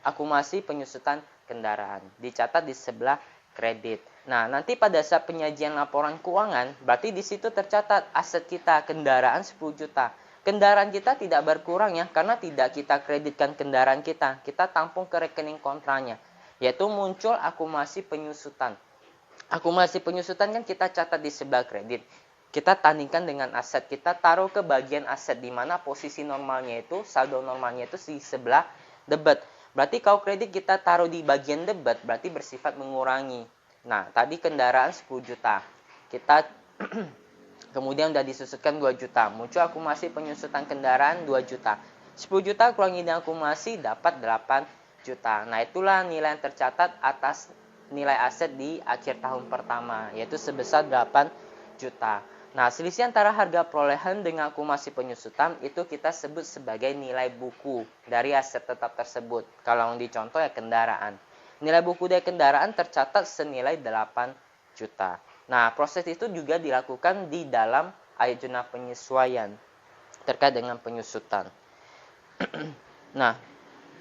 [SPEAKER 1] akumulasi penyusutan kendaraan. Dicatat di sebelah kredit. Nah, nanti pada saat penyajian laporan keuangan, berarti di situ tercatat aset kita kendaraan 10 juta. Kendaraan kita tidak berkurang ya, karena tidak kita kreditkan kendaraan kita. Kita tampung ke rekening kontranya, yaitu muncul akumulasi penyusutan. Akumulasi penyusutan kan kita catat di sebelah kredit. Kita tandingkan dengan aset, kita taruh ke bagian aset, di mana posisi normalnya itu, saldo normalnya itu di sebelah debit. Berarti kalau kredit kita taruh di bagian debit, berarti bersifat mengurangi. Nah, tadi kendaraan 10 juta. Kita kemudian sudah disusutkan 2 juta. Muncul akumulasi penyusutan kendaraan 2 juta. 10 juta kurangi dengan akumulasi dapat 8 juta. Nah, itulah nilai yang tercatat atas nilai aset di akhir tahun pertama, yaitu sebesar 8 juta. Nah, selisih antara harga perolehan dengan akumulasi penyusutan itu kita sebut sebagai nilai buku dari aset tetap tersebut. Kalau yang dicontoh ya kendaraan. Nilai buku dari kendaraan tercatat senilai 8 juta. Nah, proses itu juga dilakukan di dalam ayat jurnal penyesuaian terkait dengan penyusutan. Nah,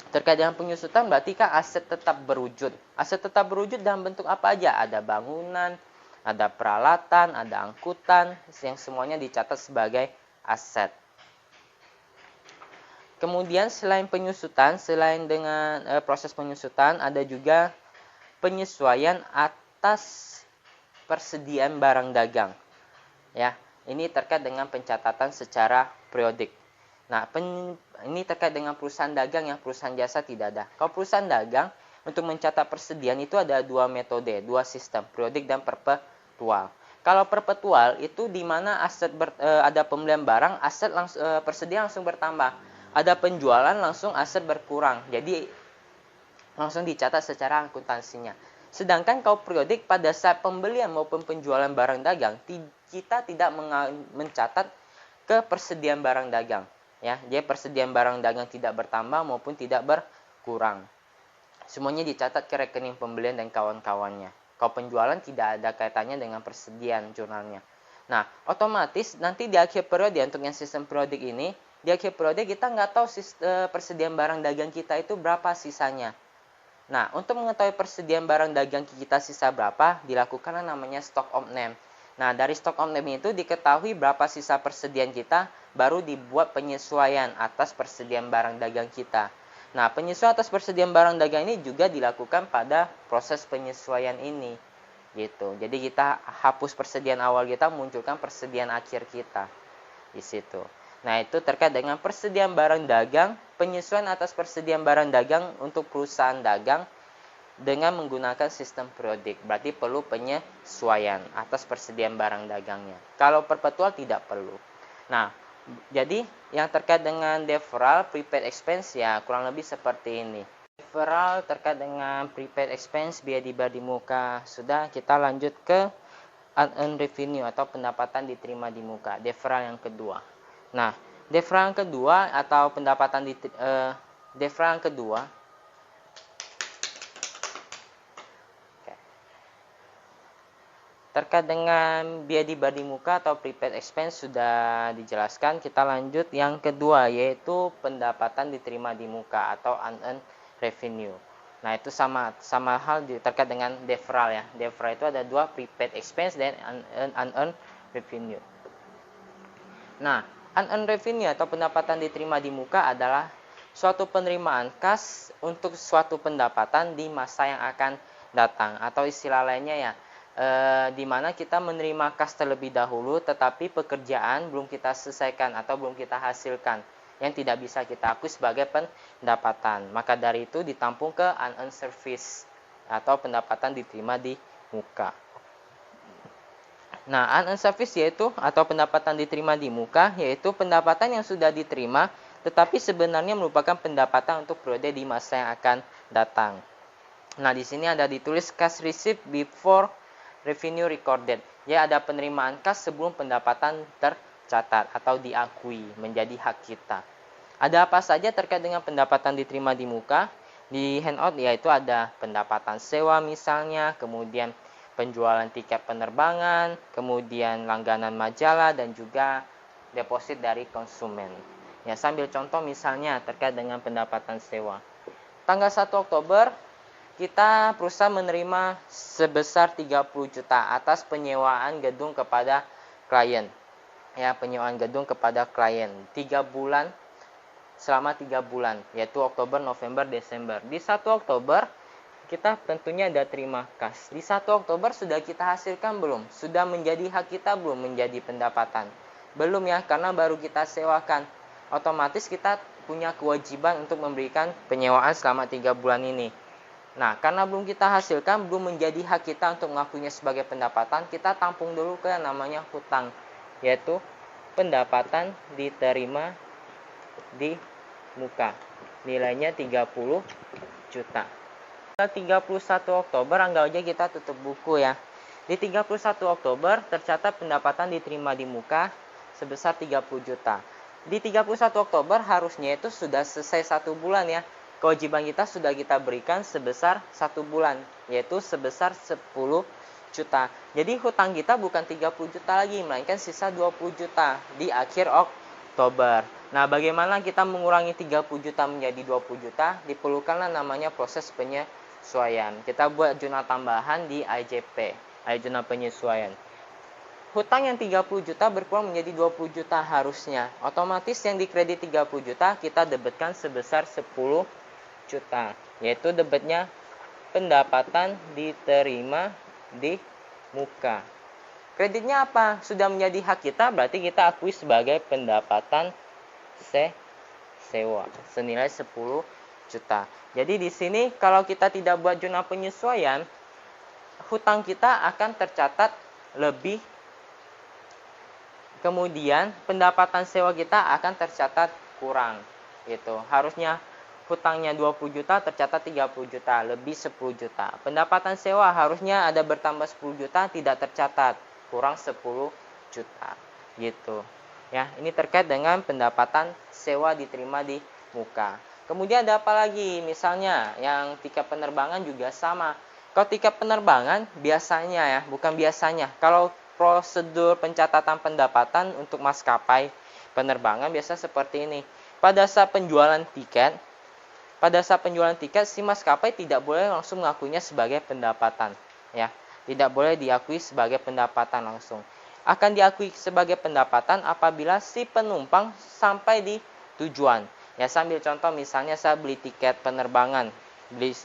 [SPEAKER 1] terkait dengan penyusutan berarti kan aset tetap berwujud. Aset tetap berwujud dalam bentuk apa aja? Ada bangunan, ada peralatan, ada angkutan, yang semuanya dicatat sebagai aset. Kemudian selain penyusutan, selain dengan proses penyusutan, ada juga penyesuaian atas persediaan barang dagang. Ya, ini terkait dengan pencatatan secara periodik. Nah, ini terkait dengan perusahaan dagang, yang perusahaan jasa tidak ada. Kalau perusahaan dagang, untuk mencatat persediaan itu ada 2 metode, 2 sistem, periodik dan perpetual. Kalau perpetual itu di mana ada pembelian barang, persediaan langsung bertambah. Ada penjualan, langsung aset berkurang. Jadi langsung dicatat secara akuntansinya. Sedangkan kalau periodik, pada saat pembelian maupun penjualan barang dagang, kita tidak mencatat ke persediaan barang dagang. ya, dia persediaan barang dagang tidak bertambah maupun tidak berkurang. Semuanya dicatat ke rekening pembelian dan kawan-kawannya. Kalau penjualan tidak ada kaitannya dengan persediaan jurnalnya. Nah, otomatis nanti di akhir periode, untuk yang sistem periodik ini, di akhir periode kita nggak tahu persediaan barang dagang kita itu berapa sisanya. Nah, untuk mengetahui persediaan barang dagang kita sisa berapa, dilakukan namanya stock of name. Nah, dari stock of name itu diketahui berapa sisa persediaan kita, baru dibuat penyesuaian atas persediaan barang dagang kita. Nah, penyesuaian atas persediaan barang dagang ini juga dilakukan pada proses penyesuaian ini. Gitu. Jadi kita hapus persediaan awal kita, munculkan persediaan akhir kita di situ. Nah, itu terkait dengan persediaan barang dagang, penyesuaian atas persediaan barang dagang untuk perusahaan dagang dengan menggunakan sistem periodik. Berarti perlu penyesuaian atas persediaan barang dagangnya. Kalau perpetual tidak perlu. Nah, jadi yang terkait dengan deferral prepaid expense ya kurang lebih seperti ini. Deferral terkait dengan prepaid expense biaya dibayar di muka sudah, kita lanjut ke unearned revenue atau pendapatan diterima di muka, deferral yang kedua. Nah, deferral yang kedua atau pendapatan deferral yang kedua terkait dengan biaya dibayar di muka atau prepaid expense sudah dijelaskan. Kita lanjut yang kedua, yaitu pendapatan diterima di muka atau unearned revenue. Nah, itu sama hal terkait dengan deferral ya. Deferral itu ada dua, prepaid expense dan unearned revenue. Nah, unearned revenue atau pendapatan diterima di muka adalah suatu penerimaan kas untuk suatu pendapatan di masa yang akan datang, atau istilah lainnya ya, di mana kita menerima kas terlebih dahulu, tetapi pekerjaan belum kita selesaikan atau belum kita hasilkan, yang tidak bisa kita akui sebagai pendapatan. Maka dari itu ditampung ke unearned service atau pendapatan diterima di muka. Nah, unearned service yaitu atau pendapatan diterima di muka, yaitu pendapatan yang sudah diterima tetapi sebenarnya merupakan pendapatan untuk periode di masa yang akan datang. Nah, di sini ada ditulis cash receipt before revenue recorded. Ya, ada penerimaan kas sebelum pendapatan tercatat atau diakui menjadi hak kita. Ada apa saja terkait dengan pendapatan diterima di muka? Di handout yaitu ada pendapatan sewa misalnya, kemudian penjualan tiket penerbangan, kemudian langganan majalah, dan juga deposit dari konsumen. Ya, sambil contoh misalnya terkait dengan pendapatan sewa. Tanggal 1 Oktober kita perusahaan menerima sebesar 30 juta atas penyewaan gedung kepada klien. Ya, penyewaan gedung kepada klien 3 bulan, selama 3 bulan, yaitu Oktober, November, Desember. Di 1 Oktober kita tentunya ada terima kas. Di 1 Oktober sudah kita hasilkan belum? Sudah menjadi hak kita belum menjadi pendapatan? Belum ya, karena baru kita sewakan. Otomatis kita punya kewajiban untuk memberikan penyewaan selama 3 bulan ini. Nah, karena belum kita hasilkan, belum menjadi hak kita untuk mengakuinya sebagai pendapatan, kita tampung dulu ke namanya hutang, yaitu pendapatan diterima di muka. Nilainya 30 juta. 31 Oktober, anggap aja kita tutup buku ya. Di 31 Oktober tercatat pendapatan diterima di muka sebesar 30 juta. Di 31 Oktober harusnya itu sudah selesai 1 bulan ya. Kewajiban kita sudah kita berikan sebesar 1 bulan, yaitu sebesar 10 juta. Jadi hutang kita bukan 30 juta lagi, melainkan sisa 20 juta di akhir Oktober. Nah, bagaimana kita mengurangi 30 juta menjadi 20 juta? Diperlukanlah namanya proses penyesuaian. Kita buat jurnal tambahan di IJP, jurnal penyesuaian. Hutang yang 30 juta berkurang menjadi 20 juta harusnya. Otomatis yang dikredit 30 juta kita debetkan sebesar 10 juta, yaitu debitnya pendapatan diterima di muka. Kreditnya apa? Sudah menjadi hak kita, berarti kita akui sebagai pendapatan sewa senilai 10 juta. Jadi di sini kalau kita tidak buat jurnal penyesuaian, hutang kita akan tercatat lebih, kemudian pendapatan sewa kita akan tercatat kurang. Gitu. Harusnya hutangnya 20 juta tercatat 30 juta, lebih 10 juta. Pendapatan sewa harusnya ada bertambah 10 juta, tidak tercatat, kurang 10 juta. Gitu. Ya, ini terkait dengan pendapatan sewa diterima di muka. Kemudian ada apa lagi? Misalnya yang tiket penerbangan juga sama. Kalau tiket penerbangan biasanya ya, bukan biasanya. Kalau prosedur pencatatan pendapatan untuk maskapai penerbangan biasa seperti ini. Pada saat penjualan tiket, si maskapai tidak boleh langsung mengakuinya sebagai pendapatan, ya. Tidak boleh diakui sebagai pendapatan langsung. Akan diakui sebagai pendapatan apabila si penumpang sampai di tujuan. Ya, sambil contoh misalnya saya beli tiket penerbangan, beli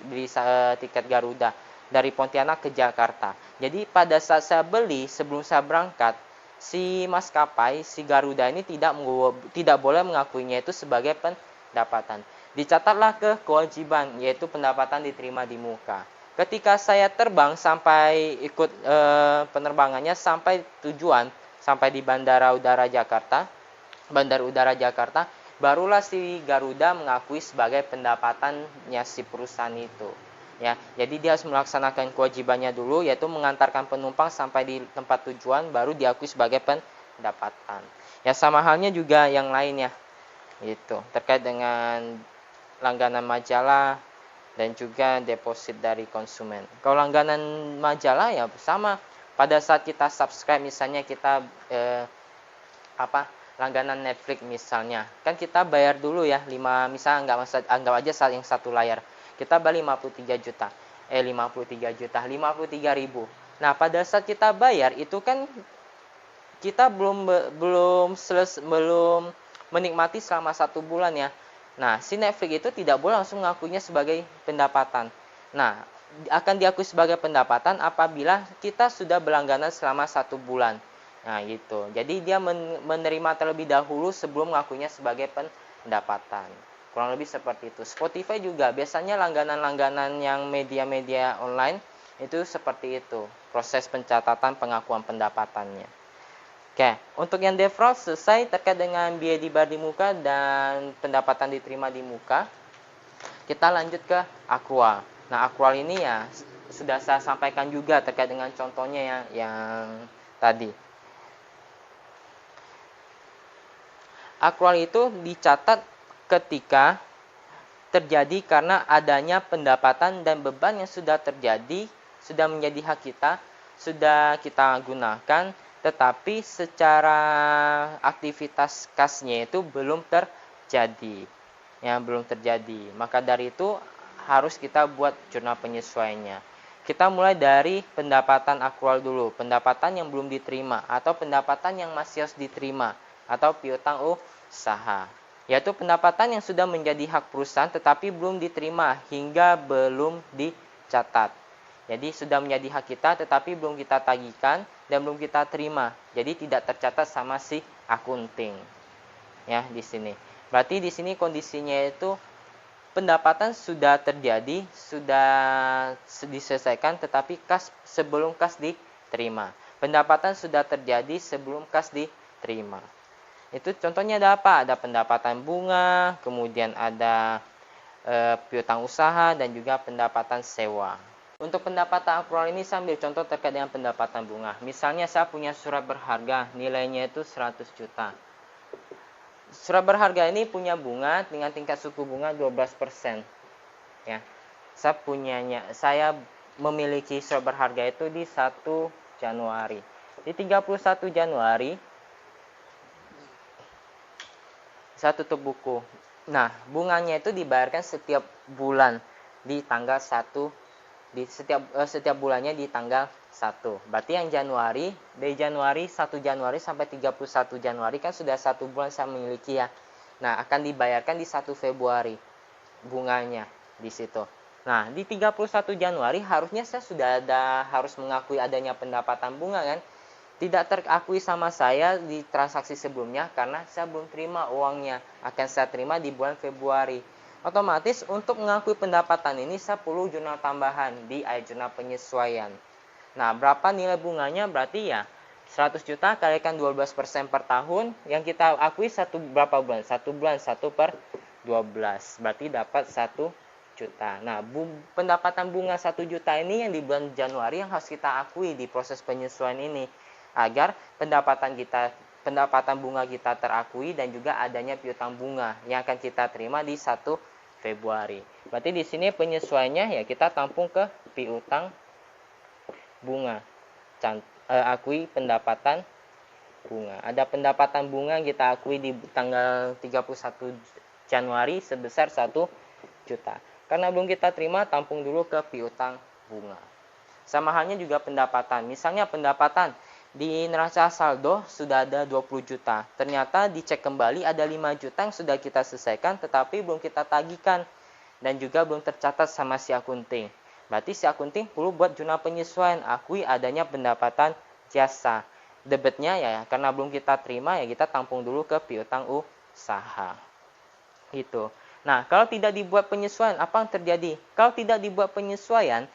[SPEAKER 1] tiket Garuda dari Pontianak ke Jakarta. Jadi pada saat saya beli, sebelum saya berangkat, si maskapai, si Garuda ini tidak boleh mengakuinya itu sebagai pendapatan. Dicatatlah ke kewajiban, yaitu pendapatan diterima di muka. Ketika saya terbang sampai ikut penerbangannya sampai tujuan, sampai di Bandara Udara Jakarta, barulah si Garuda mengakui sebagai pendapatannya si perusahaan itu. Ya, jadi dia harus melaksanakan kewajibannya dulu, yaitu mengantarkan penumpang sampai di tempat tujuan, baru diakui sebagai pendapatan. Ya, sama halnya juga yang lainnya, itu terkait dengan langganan majalah dan juga deposit dari konsumen. Kalau langganan majalah ya sama, pada saat kita subscribe misalnya kita langganan Netflix misalnya, kan kita bayar dulu ya 5, misalnya anggap aja saat yang satu layar. Kita bayar 53 ribu. Nah, pada saat kita bayar itu kan kita belum menikmati selama 1 bulan ya. Nah, si Netflix itu tidak boleh langsung mengakuinya sebagai pendapatan. Nah, akan diakui sebagai pendapatan apabila kita sudah berlangganan selama 1 bulan. Nah, gitu. Jadi dia menerima terlebih dahulu sebelum mengakuinya sebagai pendapatan. Kurang lebih seperti itu. Spotify juga biasanya langganan-langganan yang media-media online itu seperti itu. Proses pencatatan pengakuan pendapatannya. Oke, untuk yang defraud selesai terkait dengan biaya dibayar di muka dan pendapatan diterima di muka. Kita lanjut ke akrual. Nah, akrual ini ya sudah saya sampaikan juga terkait dengan contohnya ya, yang tadi. Akrual itu dicatat ketika terjadi karena adanya pendapatan dan beban yang sudah terjadi, sudah menjadi hak kita, sudah kita gunakan, tetapi secara aktivitas kasnya itu belum terjadi. Ya, belum terjadi. Maka dari itu harus kita buat jurnal penyesuaiannya. Kita mulai dari pendapatan akrual dulu, pendapatan yang belum diterima atau pendapatan yang masih harus diterima atau piutang usaha. Yaitu pendapatan yang sudah menjadi hak perusahaan tetapi belum diterima hingga belum dicatat. Jadi sudah menjadi hak kita tetapi belum kita tagihkan dan belum kita terima. Jadi tidak tercatat sama si akunting. Ya, di sini. Berarti di sini kondisinya itu pendapatan sudah terjadi, sudah diselesaikan tetapi sebelum kas diterima. Pendapatan sudah terjadi sebelum kas diterima. Itu contohnya ada apa? Ada pendapatan bunga, kemudian ada piutang usaha dan juga pendapatan sewa. Untuk pendapatan akrual ini saya ambil contoh terkait dengan pendapatan bunga. Misalnya saya punya surat berharga, nilainya itu 100 juta. Surat berharga ini punya bunga dengan tingkat suku bunga 12%. Ya. Saya memiliki surat berharga itu di 1 Januari. Di 31 Januari saya tutup buku. Nah, bunganya itu dibayarkan setiap bulan di tanggal 1, setiap bulannya di tanggal 1. Berarti yang Januari, dari Januari 1 Januari sampai 31 Januari kan sudah 1 bulan saya memiliki ya. Nah, akan dibayarkan di 1 Februari bunganya di situ. Nah, di 31 Januari harusnya saya sudah harus mengakui adanya pendapatan bunga kan. Tidak terakui sama saya di transaksi sebelumnya karena saya belum terima uangnya. Akan saya terima di bulan Februari. Otomatis untuk mengakui pendapatan ini saya perlu jurnal tambahan di jurnal penyesuaian. Nah, berapa nilai bunganya? Berarti ya 100 juta kalikan 12% per tahun. Yang kita akui berapa bulan? 1 bulan, 1/12. Berarti dapat 1 juta. Nah, pendapatan bunga 1 juta ini yang di bulan Januari yang harus kita akui di proses penyesuaian ini. Agar pendapatan kita pendapatan bunga kita terakui dan juga adanya piutang bunga yang akan kita terima di 1 Februari. Berarti di sini penyesuaiannya ya kita tampung ke piutang bunga. Akui pendapatan bunga. Ada pendapatan bunga kita akui di tanggal 31 Januari sebesar 1 juta. Karena belum kita terima, tampung dulu ke piutang bunga. Sama halnya juga pendapatan. Misalnya pendapatan di neraca saldo sudah ada 20 juta. Ternyata dicek kembali ada 5 juta yang sudah kita selesaikan tetapi belum kita tagihkan dan juga belum tercatat sama si akunting. Berarti si akunting perlu buat jurnal penyesuaian, akui adanya pendapatan jasa. Debitnya ya karena belum kita terima ya kita tampung dulu ke piutang usaha. Gitu. Nah, kalau tidak dibuat penyesuaian, apa yang terjadi? Kalau tidak dibuat penyesuaian,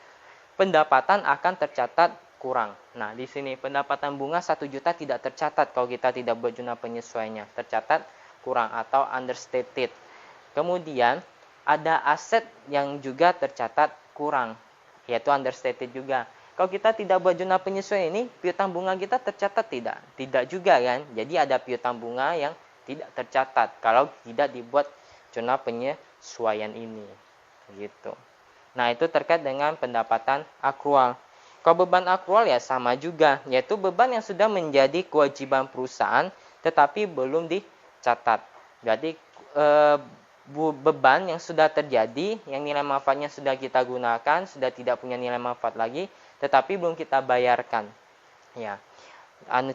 [SPEAKER 1] pendapatan akan tercatat kurang. Nah, di sini pendapatan bunga 1 juta tidak tercatat kalau kita tidak buat jurnal penyesuaiannya. Tercatat kurang atau understated. Kemudian, ada aset yang juga tercatat kurang, yaitu understated juga. Kalau kita tidak buat jurnal penyesuaian ini, piutang bunga kita tercatat tidak? Tidak juga kan? Jadi ada piutang bunga yang tidak tercatat kalau tidak dibuat jurnal penyesuaian ini. Gitu. Nah, itu terkait dengan pendapatan akrual. Kalau beban akrual ya sama juga, yaitu beban yang sudah menjadi kewajiban perusahaan tetapi belum dicatat. Berarti beban yang sudah terjadi, yang nilai manfaatnya sudah kita gunakan, sudah tidak punya nilai manfaat lagi, tetapi belum kita bayarkan. Ya.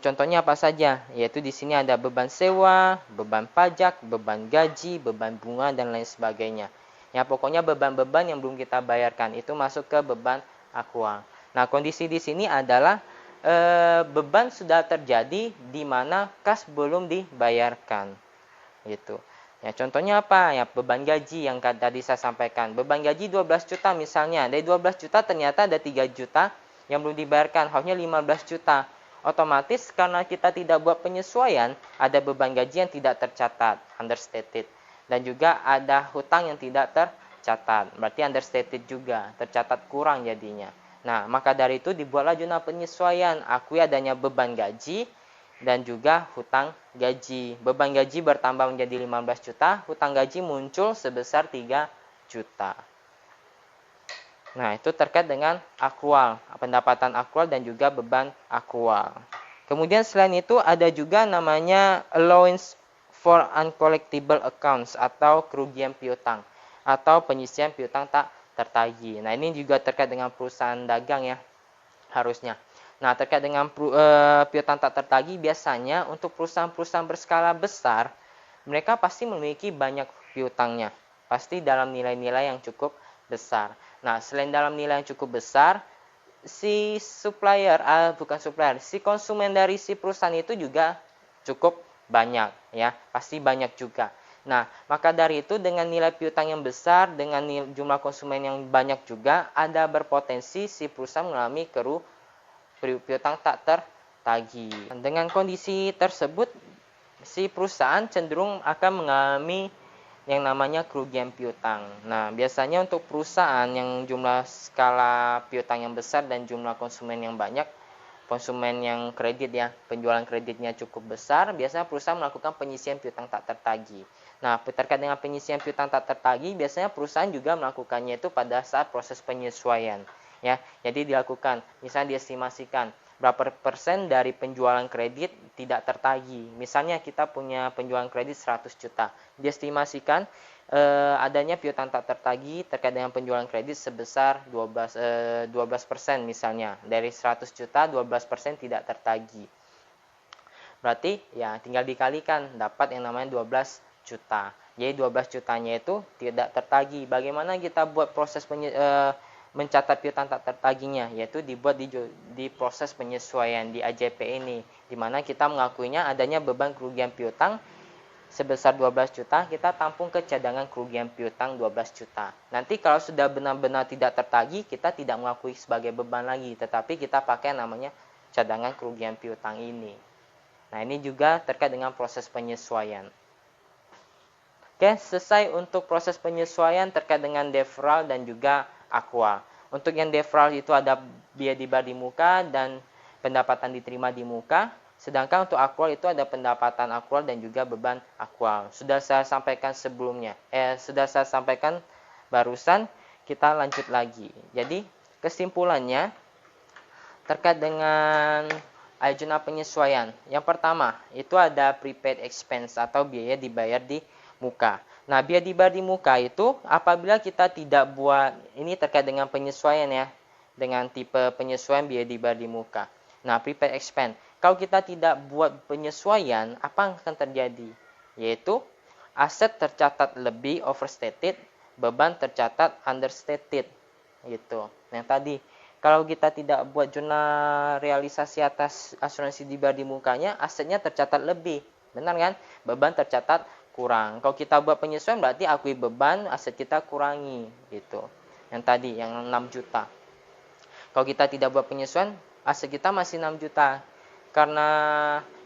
[SPEAKER 1] Contohnya apa saja? Yaitu di sini ada beban sewa, beban pajak, beban gaji, beban bunga dan lain sebagainya. Ya, pokoknya beban-beban yang belum kita bayarkan itu masuk ke beban akrual. Nah, kondisi di sini adalah beban sudah terjadi di mana kas belum dibayarkan. Gitu. Ya, contohnya apa? Ya, beban gaji yang tadi saya sampaikan. Beban gaji 12 juta misalnya. Dari 12 juta ternyata ada 3 juta yang belum dibayarkan, harusnya 15 juta. Otomatis karena kita tidak buat penyesuaian, ada beban gaji yang tidak tercatat, understated. Dan juga ada hutang yang tidak tercatat, berarti understated juga, tercatat kurang jadinya. Nah, maka dari itu dibuatlah jurnal penyesuaian, akui adanya beban gaji dan juga hutang gaji. Beban gaji bertambah menjadi 15 juta, hutang gaji muncul sebesar 3 juta. Nah, itu terkait dengan akrual, pendapatan akrual dan juga beban akrual. Kemudian selain itu ada juga namanya allowance for uncollectible accounts atau kerugian piutang atau penyisian piutang tak tertagih. Nah, ini juga terkait dengan perusahaan dagang ya, harusnya. Nah, terkait dengan piutang tak tertagih biasanya untuk perusahaan-perusahaan berskala besar, mereka pasti memiliki banyak piutangnya. Pasti dalam nilai-nilai yang cukup besar. Nah, selain dalam nilai yang cukup besar, si konsumen dari si perusahaan itu juga cukup banyak ya, pasti banyak juga. Nah, maka dari itu dengan nilai piutang yang besar, dengan jumlah konsumen yang banyak juga, ada berpotensi si perusahaan mengalami piutang tak tertagih. Dengan kondisi tersebut, si perusahaan cenderung akan mengalami yang namanya kerugian piutang. Nah, biasanya untuk perusahaan yang jumlah skala piutang yang besar dan jumlah konsumen yang banyak, konsumen yang kredit ya, penjualan kreditnya cukup besar, biasanya perusahaan melakukan penyisian piutang tak tertagih. Nah, terkait dengan penyisian piutang tak tertagih, biasanya perusahaan juga melakukannya itu pada saat proses penyesuaian. Ya, jadi dilakukan, misalnya diestimasikan berapa persen dari penjualan kredit tidak tertagih. Misalnya kita punya penjualan kredit 100 juta. Diestimasikan adanya piutang tak tertagih terkait dengan penjualan kredit sebesar 12% misalnya. Dari 100 juta 12% tidak tertagih. Berarti ya tinggal dikalikan dapat yang namanya 12 juta. Jadi 12 jutanya itu tidak tertagih. Bagaimana kita buat proses mencatat piutang tak tertagihnya, yaitu dibuat di proses penyesuaian di AJP ini, di mana kita mengakuinya adanya beban kerugian piutang sebesar 12 juta, kita tampung ke cadangan kerugian piutang 12 juta. Nanti kalau sudah benar-benar tidak tertagih, kita tidak mengakui sebagai beban lagi, tetapi kita pakai namanya cadangan kerugian piutang ini. Nah, ini juga terkait dengan proses penyesuaian. Oke, selesai untuk proses penyesuaian terkait dengan deferral dan juga akrual. Untuk yang deferral itu ada biaya dibayar di muka dan pendapatan diterima di muka. Sedangkan untuk akrual itu ada pendapatan akrual dan juga beban akrual. Sudah saya sampaikan sebelumnya. Sudah saya sampaikan barusan, kita lanjut lagi. Jadi, kesimpulannya terkait dengan jurnal penyesuaian. Yang pertama, itu ada prepaid expense atau biaya dibayar di muka. Nah, biaya dibayar di muka itu apabila kita tidak buat, ini terkait dengan penyesuaian ya, dengan tipe penyesuaian biaya dibayar di muka. Nah, prepaid expense. Kalau kita tidak buat penyesuaian, apa yang akan terjadi? Yaitu aset tercatat lebih overstated, beban tercatat understated. Gitu. Yang tadi, kalau kita tidak buat jurnal realisasi atas asuransi dibayar di mukanya, asetnya tercatat lebih. Benar kan? Beban tercatat kurang. Kalau kita buat penyesuaian berarti akui beban, aset kita kurangi. Gitu. Yang tadi, yang 6 juta. Kalau kita tidak buat penyesuaian, aset kita masih 6 juta. Karena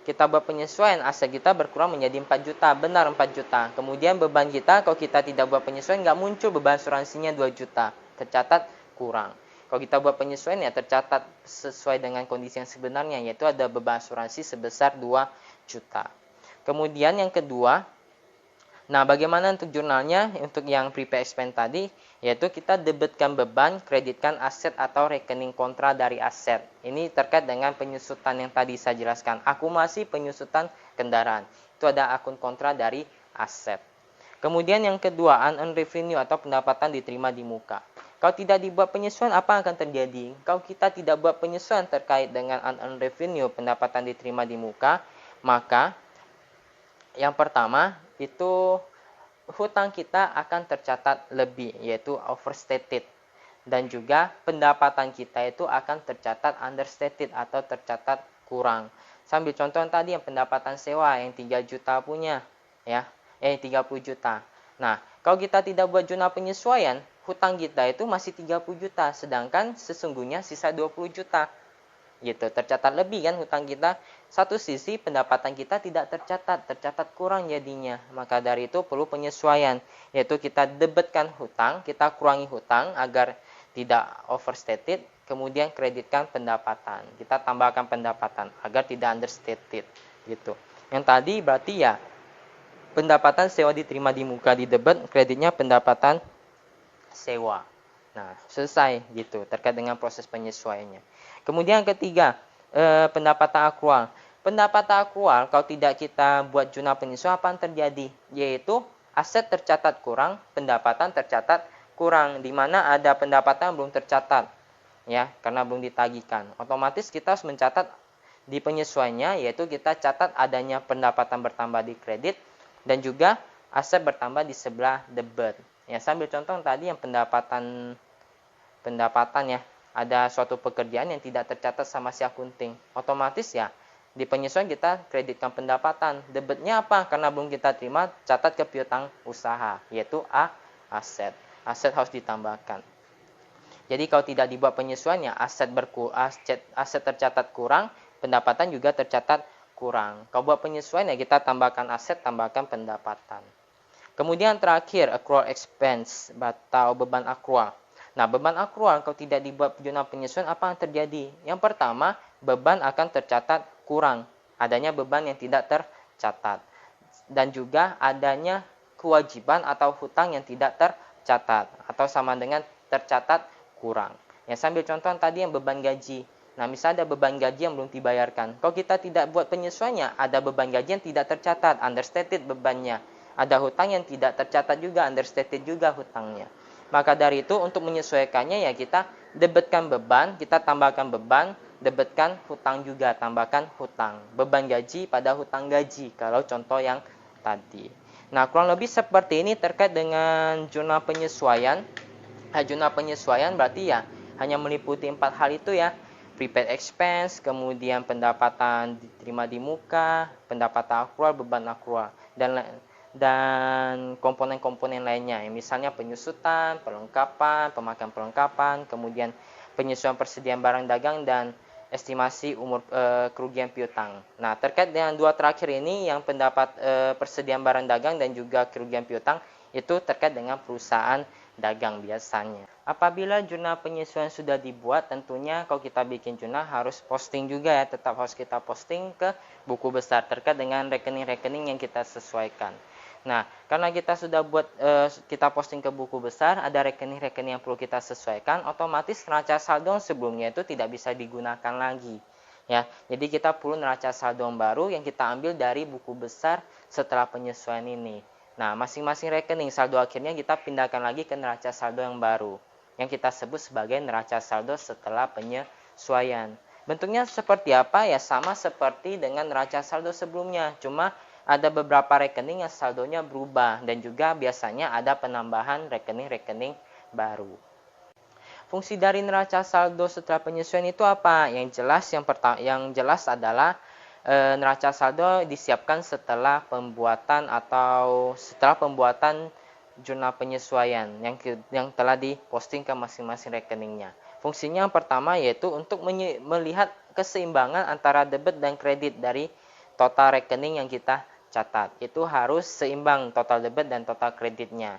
[SPEAKER 1] kita buat penyesuaian, aset kita berkurang menjadi 4 juta. Benar 4 juta. Kemudian beban kita, kalau kita tidak buat penyesuaian, nggak muncul beban asuransinya 2 juta. Tercatat kurang. Kalau kita buat penyesuaian ya tercatat sesuai dengan kondisi yang sebenarnya, yaitu ada beban asuransi sebesar 2 juta. Kemudian yang kedua, nah bagaimana untuk jurnalnya? Untuk yang prepaid expense tadi, yaitu kita debitkan beban, kreditkan aset atau rekening kontra dari aset. Ini terkait dengan penyusutan yang tadi saya jelaskan. Akumulasi penyusutan kendaraan. Itu ada akun kontra dari aset. Kemudian yang kedua, unearned revenue atau pendapatan diterima di muka. Kalau tidak dibuat penyesuaian, apa yang akan terjadi? Kalau kita tidak buat penyesuaian terkait dengan unearned revenue, pendapatan diterima di muka, maka yang pertama itu hutang kita akan tercatat lebih, yaitu overstated. Dan juga pendapatan kita itu akan tercatat understated atau tercatat kurang. Sambil contoh tadi yang pendapatan sewa yang 3 juta punya, ya, 30 juta. Nah, kalau kita tidak buat jurnal penyesuaian, hutang kita itu masih 30 juta, sedangkan sesungguhnya sisa 20 juta. Gitu, tercatat lebih kan hutang kita. Satu sisi pendapatan kita tidak tercatat kurang jadinya. Maka dari itu perlu penyesuaian, yaitu kita debitkan hutang, kita kurangi hutang agar tidak overstated, kemudian kreditkan pendapatan. Kita tambahkan pendapatan agar tidak understated gitu. Yang tadi berarti ya pendapatan sewa diterima di muka di debit, kreditnya pendapatan sewa. Nah, selesai gitu terkait dengan proses penyesuaiannya. Kemudian yang ketiga, pendapatan akrual. Pendapatan akrual kalau tidak kita buat jurnal penyesuaian, apa yang terjadi? Yaitu aset tercatat kurang, pendapatan tercatat kurang, di mana ada pendapatan belum tercatat, ya, karena belum ditagihkan. Otomatis kita harus mencatat di penyesuaiannya, yaitu kita catat adanya pendapatan bertambah di kredit dan juga aset bertambah di sebelah debit. Ya, sambil contoh tadi yang pendapatan ya, ada suatu pekerjaan yang tidak tercatat sama si akunting. Otomatis ya di penyesuaian kita kreditkan pendapatan. Debitnya apa? Karena belum kita terima, catat ke piutang usaha, yaitu aset. Aset harus ditambahkan. Jadi kalau tidak dibuat penyesuaiannya, aset tercatat kurang, pendapatan juga tercatat kurang. Kalau buat penyesuaian ya kita tambahkan aset, tambahkan pendapatan. Kemudian terakhir, accrual expense atau beban akrual. Nah, beban akrual kalau tidak dibuat jurnal penyesuaian, apa yang terjadi? Yang pertama, beban akan tercatat kurang. Adanya beban yang tidak tercatat. Dan juga adanya kewajiban atau hutang yang tidak tercatat. Atau sama dengan tercatat kurang. Ya, sambil contoh tadi yang beban gaji. Nah, misalnya ada beban gaji yang belum dibayarkan. Kalau kita tidak buat penyesuaiannya, ada beban gaji yang tidak tercatat, understated bebannya. Ada hutang yang tidak tercatat juga, understated juga hutangnya. Maka dari itu untuk menyesuaikannya ya kita debitkan beban, kita tambahkan beban, debitkan hutang juga, tambahkan hutang. Beban gaji pada hutang gaji, kalau contoh yang tadi. Nah, kurang lebih seperti ini terkait dengan jurnal penyesuaian. Jurnal penyesuaian berarti ya hanya meliputi 4 hal itu ya. Prepaid expense, kemudian pendapatan diterima di muka, pendapatan akrual, beban akrual, dan komponen-komponen lainnya, misalnya penyusutan, perlengkapan, pemakaian perlengkapan, kemudian penyesuaian persediaan barang dagang, dan estimasi umur kerugian piutang. Nah, terkait dengan dua terakhir ini, yang pendapat persediaan barang dagang dan juga kerugian piutang, itu terkait dengan perusahaan dagang biasanya. Apabila jurnal penyesuaian sudah dibuat, tentunya kalau kita bikin jurnal harus posting juga ya, tetap harus kita posting ke buku besar terkait dengan rekening-rekening yang kita sesuaikan. Nah, karena kita sudah buat kita posting ke buku besar, ada rekening-rekening yang perlu kita sesuaikan, otomatis neraca saldo sebelumnya itu tidak bisa digunakan lagi. Ya, jadi kita perlu neraca saldo yang baru yang kita ambil dari buku besar setelah penyesuaian ini. Nah, masing-masing rekening saldo akhirnya kita pindahkan lagi ke neraca saldo yang baru, yang kita sebut sebagai neraca saldo setelah penyesuaian. Bentuknya seperti apa? Ya sama seperti dengan neraca saldo sebelumnya, cuma ada beberapa rekening yang saldonya berubah dan juga biasanya ada penambahan rekening-rekening baru. Fungsi dari neraca saldo setelah penyesuaian itu apa? Yang jelas adalah neraca saldo disiapkan setelah pembuatan jurnal penyesuaian yang telah diposting ke masing-masing rekeningnya. Fungsinya yang pertama yaitu untuk melihat keseimbangan antara debit dan kredit dari total rekening yang kita catat. Itu harus seimbang total debit dan total kreditnya.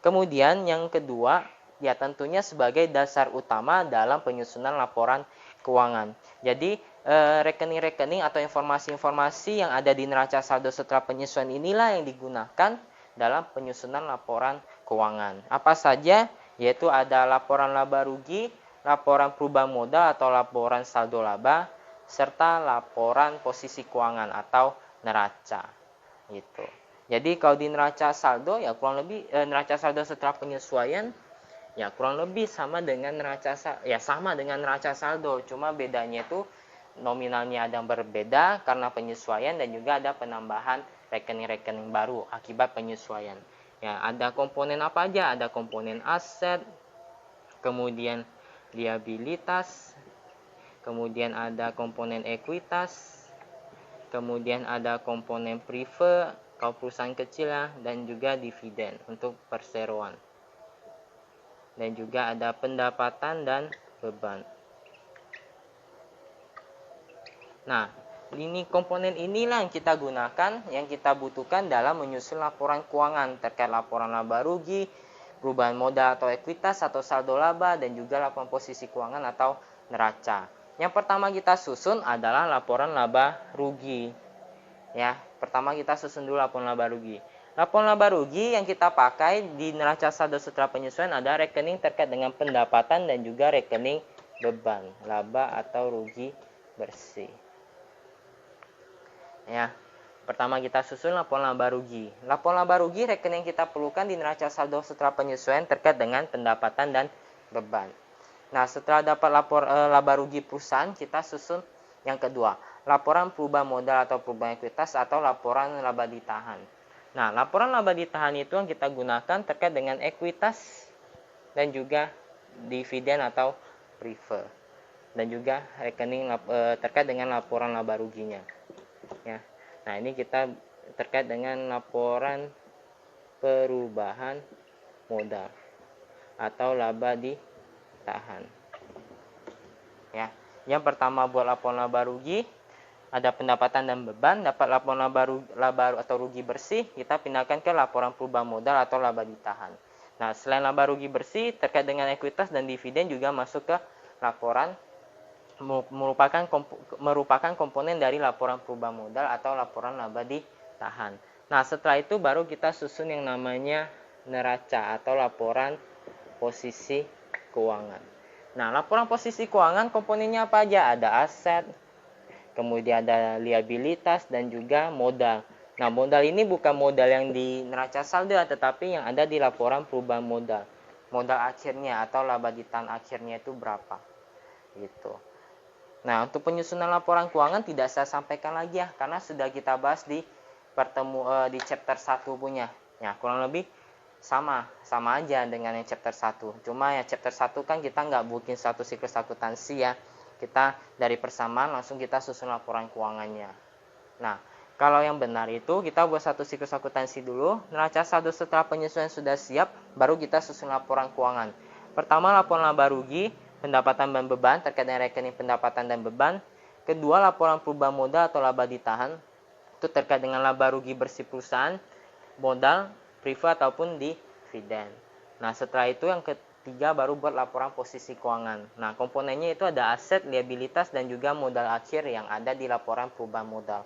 [SPEAKER 1] Kemudian yang kedua, ya tentunya sebagai dasar utama dalam penyusunan laporan keuangan. Jadi rekening-rekening atau informasi-informasi yang ada di neraca saldo setelah penyesuaian inilah yang digunakan dalam penyusunan laporan keuangan. Apa saja? Yaitu ada laporan laba rugi, laporan perubahan modal atau laporan saldo laba, serta laporan posisi keuangan atau neraca. Gitu. Jadi kalau di neraca saldo ya kurang lebih neraca saldo setelah penyesuaian ya kurang lebih sama dengan neraca saldo, cuma bedanya itu nominalnya ada yang berbeda karena penyesuaian dan juga ada penambahan rekening-rekening baru akibat penyesuaian. Ya, ada komponen apa aja? Ada komponen aset, kemudian liabilitas, kemudian ada komponen ekuitas, kemudian ada komponen preferred kalau perusahaan kecil ya, dan juga dividen untuk perseroan. Dan juga ada pendapatan dan beban. Nah, ini komponen inilah yang kita gunakan, yang kita butuhkan dalam menyusun laporan keuangan terkait laporan laba rugi, perubahan modal atau ekuitas atau saldo laba, dan juga laporan posisi keuangan atau neraca. Yang pertama kita susun adalah laporan laba rugi. Ya, pertama kita susun dulu laporan laba rugi. Laporan laba rugi yang kita pakai di neraca saldo setelah penyesuaian ada rekening terkait dengan pendapatan dan juga rekening beban, laba atau rugi bersih. Ya, pertama kita susun laporan laba rugi. Laporan laba rugi rekening yang kita perlukan di neraca saldo setelah penyesuaian terkait dengan pendapatan dan beban. Nah, setelah dapat laba rugi perusahaan, kita susun yang kedua, laporan perubahan modal atau perubahan ekuitas atau laporan laba ditahan. Nah, laporan laba ditahan itu yang kita gunakan terkait dengan ekuitas dan juga dividen atau preferred, dan juga rekening terkait dengan laporan laba ruginya. Ya. Nah, ini kita terkait dengan laporan perubahan modal atau laba ditahan. Ya. Yang pertama buat laporan laba rugi, ada pendapatan dan beban, dapat laporan laba atau rugi bersih, kita pindahkan ke laporan perubahan modal atau laba ditahan. Nah, selain laba rugi bersih, terkait dengan ekuitas dan dividen juga masuk ke laporan merupakan komponen dari laporan perubahan modal atau laporan laba ditahan. Nah, setelah itu baru kita susun yang namanya neraca atau laporan posisi keuangan. Nah, laporan posisi keuangan komponennya apa aja? Ada aset, kemudian ada liabilitas dan juga modal. Nah, modal ini bukan modal yang di neraca saldo, tetapi yang ada di laporan perubahan modal. Modal akhirnya atau laba ditahan akhirnya itu berapa? Gitu. Nah, untuk penyusunan laporan keuangan tidak saya sampaikan lagi ya, karena sudah kita bahas di chapter 1 punya. Ya, kurang lebih sama aja dengan yang chapter 1. Cuma ya chapter 1 kan kita nggak bikin satu siklus akuntansi ya. Kita dari persamaan langsung kita susun laporan keuangannya. Nah, kalau yang benar itu kita buat satu siklus akuntansi dulu, neraca saldo setelah penyesuaian sudah siap, baru kita susun laporan keuangan. Pertama, laporan laba rugi, pendapatan dan beban terkait dengan rekening pendapatan dan beban. Kedua, laporan perubahan modal atau laba ditahan, itu terkait dengan laba rugi bersih perusahaan, modal, preferred ataupun dividen. Nah, setelah itu yang ketiga baru buat laporan posisi keuangan. Nah, komponennya itu ada aset, liabilitas, dan juga modal akhir yang ada di laporan perubahan modal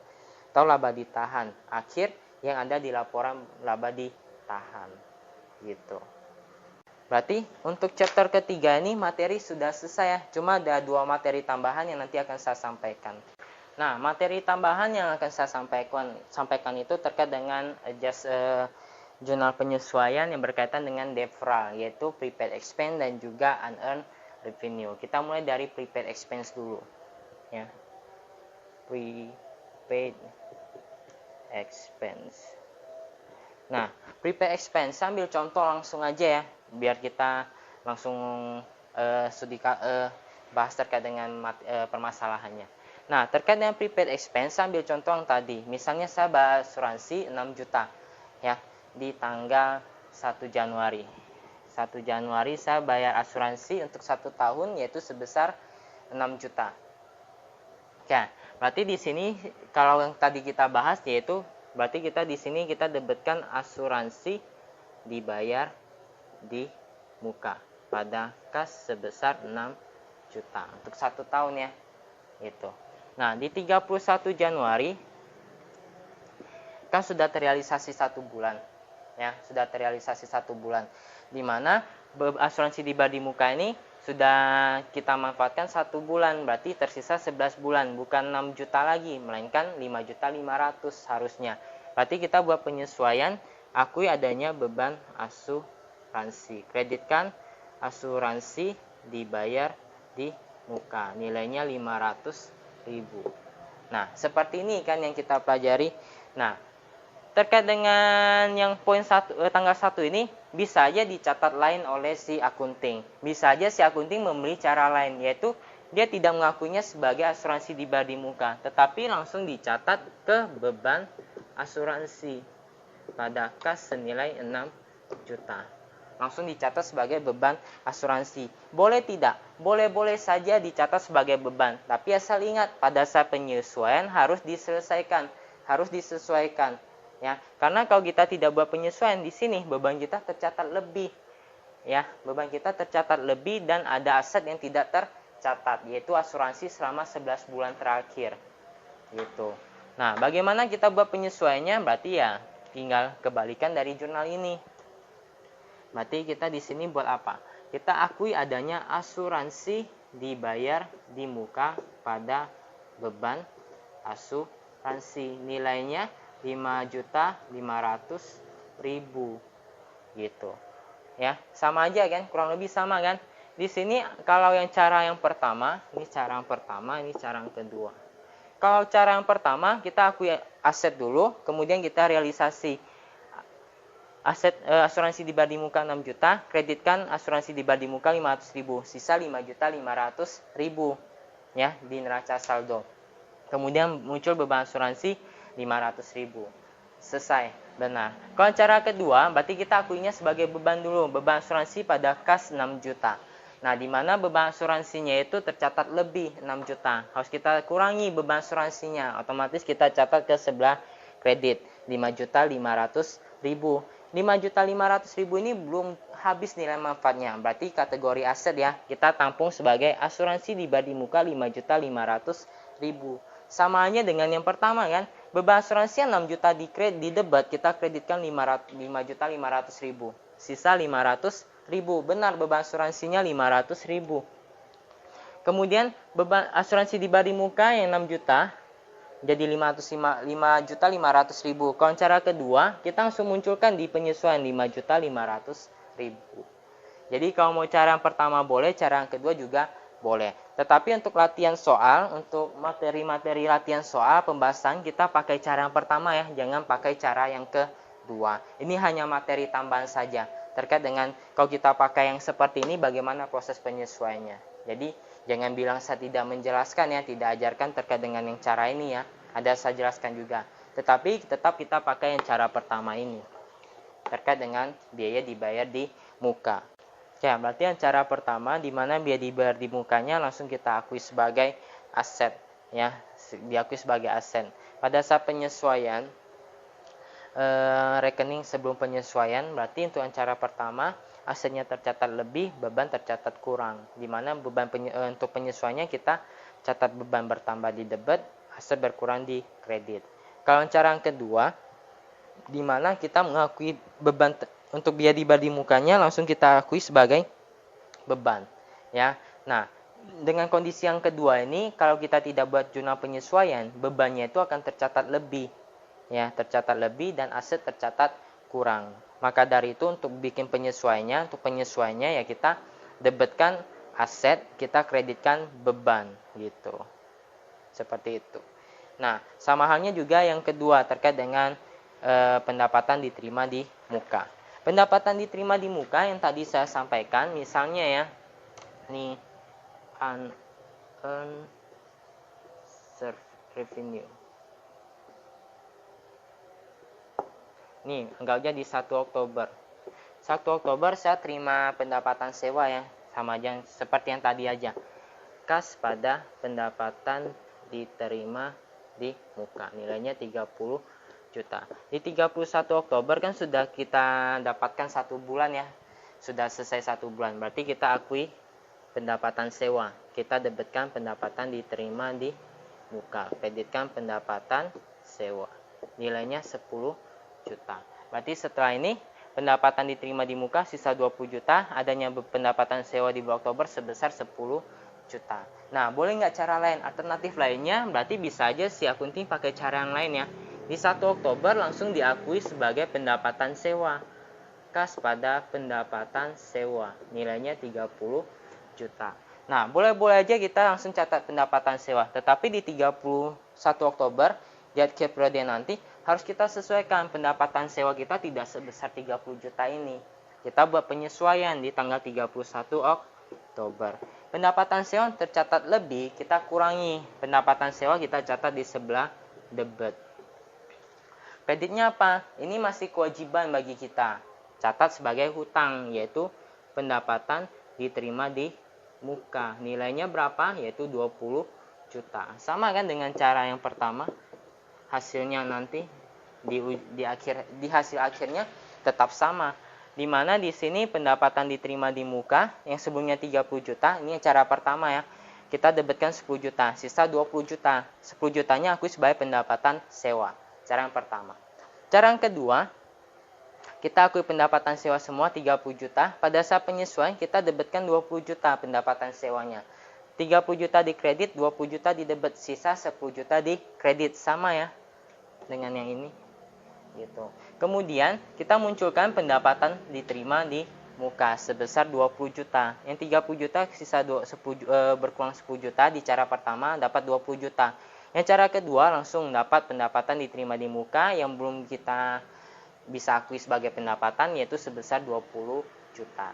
[SPEAKER 1] atau laba ditahan akhir yang ada di laporan laba ditahan gitu. Berarti untuk chapter ketiga ini materi sudah selesai ya. Cuma ada 2 materi tambahan yang nanti akan saya sampaikan. Nah, materi tambahan yang akan saya sampaikan itu terkait dengan jurnal penyesuaian yang berkaitan dengan DEFRA, yaitu prepaid expense dan juga unearned revenue. Kita mulai dari prepaid expense dulu ya. Prepaid expense. Nah, prepaid expense sambil contoh langsung aja ya, biar kita langsung bahas terkait dengan permasalahannya. Nah, terkait dengan prepaid expense sambil contoh yang tadi. Misalnya saya bayar asuransi 6 juta ya di tanggal 1 Januari. 1 Januari saya bayar asuransi untuk 1 tahun yaitu sebesar 6 juta. Ya, berarti di sini kalau yang tadi kita bahas yaitu berarti kita di sini kita debetkan asuransi dibayar di muka pada kas sebesar 6 juta untuk 1 tahun ya. Itu. Nah, di 31 Januari kan sudah terrealisasi 1 bulan. Ya, sudah terrealisasi 1 bulan. Di mana asuransi dibayar di muka ini sudah kita manfaatkan 1 bulan, berarti tersisa 11 bulan, bukan 6 juta lagi, melainkan 5.500.000 harusnya. Berarti kita buat penyesuaian, akui adanya beban asuransi. Kreditkan asuransi dibayar di muka, nilainya 500.000. Nah, seperti ini kan yang kita pelajari. Nah, terkait dengan yang poin tanggal 1 ini bisa aja dicatat lain oleh si akunting. Bisa aja si akunting memilih cara lain, yaitu dia tidak mengakuinya sebagai asuransi dibayar di muka, tetapi langsung dicatat ke beban asuransi pada kas senilai 6 juta. Langsung dicatat sebagai beban asuransi. Boleh tidak? Boleh-boleh saja dicatat sebagai beban. Tapi asal ingat, pada saat penyesuaian harus diselesaikan, harus disesuaikan. Ya, karena kalau kita tidak buat penyesuaian di sini, beban kita tercatat lebih. Ya, beban kita tercatat lebih dan ada aset yang tidak tercatat, yaitu asuransi selama 11 bulan terakhir. Gitu. Nah, bagaimana kita buat penyesuaiannya? Berarti ya tinggal kebalikan dari jurnal ini. Berarti kita di sini buat apa? Kita akui adanya asuransi dibayar di muka pada beban asuransi. Nilainya 5.500.000 gitu. Ya, sama aja kan? Kurang lebih sama kan? Di sini kalau yang cara yang pertama, ini cara yang pertama, ini cara yang kedua. Kalau cara yang pertama kita akui aset dulu, kemudian kita realisasi aset asuransi dibayar di muka 6 juta, kreditkan asuransi dibayar di muka 500.000, sisa 5.500.000 ya di neraca saldo. Kemudian muncul beban asuransi 500.000. Selesai, benar. Kalau cara kedua, berarti kita akuinya sebagai beban dulu, beban asuransi pada kas 6 juta. Nah, di mana beban asuransinya itu tercatat lebih 6 juta. Harus kita kurangi beban asuransinya, otomatis kita catat ke sebelah kredit 5.500.000. 5.500.000 ini belum habis nilai manfaatnya. Berarti kategori aset ya, kita tampung sebagai asuransi dibayar di muka 5.500.000. Sama aja dengan yang pertama kan. Beban asuransi 6 juta di debat, kita kreditkan 5.500.000. Sisa 500.000. Benar, beban asuransinya 500.000. Kemudian beban asuransi dibayar di muka yang 6 juta jadi 5.500.000. Kalau cara kedua, kita langsung munculkan di penyesuaian 5.500.000. Jadi kalau mau cara yang pertama boleh, cara yang kedua juga boleh. Tetapi untuk latihan soal, untuk materi-materi latihan soal pembahasan, kita pakai cara yang pertama ya, jangan pakai cara yang kedua. Ini hanya materi tambahan saja. Terkait dengan kalau kita pakai yang seperti ini, bagaimana proses penyesuaiannya. Jadi jangan bilang saya tidak menjelaskan ya, tidak ajarkan terkait dengan yang cara ini ya. Ada saya jelaskan juga. Tetapi tetap kita pakai yang cara pertama ini. Terkait dengan biaya dibayar di muka. Ya, berarti yang cara pertama di mana biaya dibayar di mukanya langsung kita akui sebagai aset ya, diakui sebagai aset. Pada saat penyesuaian rekening sebelum penyesuaian, berarti untuk yang cara pertama asetnya tercatat lebih, beban tercatat kurang. Di mana untuk penyesuaiannya kita catat beban bertambah di debit, aset berkurang di kredit. Kalau cara yang kedua, di mana kita mengakui beban untuk biaya di mukanya langsung kita akui sebagai beban, ya. Nah, dengan kondisi yang kedua ini, kalau kita tidak buat jurnal penyesuaian, bebannya itu akan tercatat lebih, ya, tercatat lebih dan aset tercatat kurang. Maka dari itu untuk bikin penyesuaiannya ya kita debitkan aset, kita kreditkan beban gitu. Seperti itu. Nah, sama halnya juga yang kedua terkait dengan pendapatan diterima di muka. Pendapatan diterima di muka yang tadi saya sampaikan, misalnya ya, nih unearned revenue. Nih, anggapnya di 1 Oktober. 1 Oktober saya terima pendapatan sewa ya, sama aja seperti yang tadi aja. Kas pada pendapatan diterima di muka, nilainya 30 juta. Di 31 Oktober kan sudah kita dapatkan 1 bulan ya. Sudah selesai 1 bulan, berarti kita akui pendapatan sewa. Kita debitkan pendapatan diterima di muka, kreditkan pendapatan sewa. Nilainya 10 juta. Berarti setelah ini pendapatan diterima di muka sisa 20 juta, adanya pendapatan sewa di bulan Oktober sebesar 10 juta. Nah, boleh nggak cara lain? Alternatif lainnya berarti bisa aja si akunting pakai cara yang lain ya. Di 1 Oktober langsung diakui sebagai pendapatan sewa. Kas pada pendapatan sewa, nilainya 30 juta. Nah, boleh-boleh aja kita langsung catat pendapatan sewa. Tetapi di 31 Oktober, di akhir periode nanti, harus kita sesuaikan pendapatan sewa kita tidak sebesar 30 juta ini. Kita buat penyesuaian di tanggal 31 Oktober. Pendapatan sewa tercatat lebih, kita kurangi. Pendapatan sewa kita catat di sebelah debit. Kreditnya apa? Ini masih kewajiban bagi kita. Catat sebagai hutang, yaitu pendapatan diterima di muka. Nilainya berapa? Yaitu 20 juta. Sama kan dengan cara yang pertama. Hasilnya nanti di hasil akhirnya tetap sama. Dimana di sini pendapatan diterima di muka yang sebelumnya 30 juta, ini cara pertama ya. Kita debitkan 10 juta, sisa 20 juta. 10 jutanya akui sebagai pendapatan sewa. Cara yang pertama. Cara yang kedua, kita akui pendapatan sewa semua 30 juta. Pada saat penyesuaian kita debitkan 20 juta pendapatan sewanya. 30 juta di kredit, 20 juta di debit, sisa 10 juta di kredit. Sama ya dengan yang ini. Gitu. Kemudian kita munculkan pendapatan diterima di muka sebesar 20 juta. Yang 30 juta sisa berkurang 10 juta di cara pertama dapat 20 juta. Yang cara kedua langsung dapat pendapatan diterima di muka yang belum kita bisa akui sebagai pendapatan yaitu sebesar 20 juta.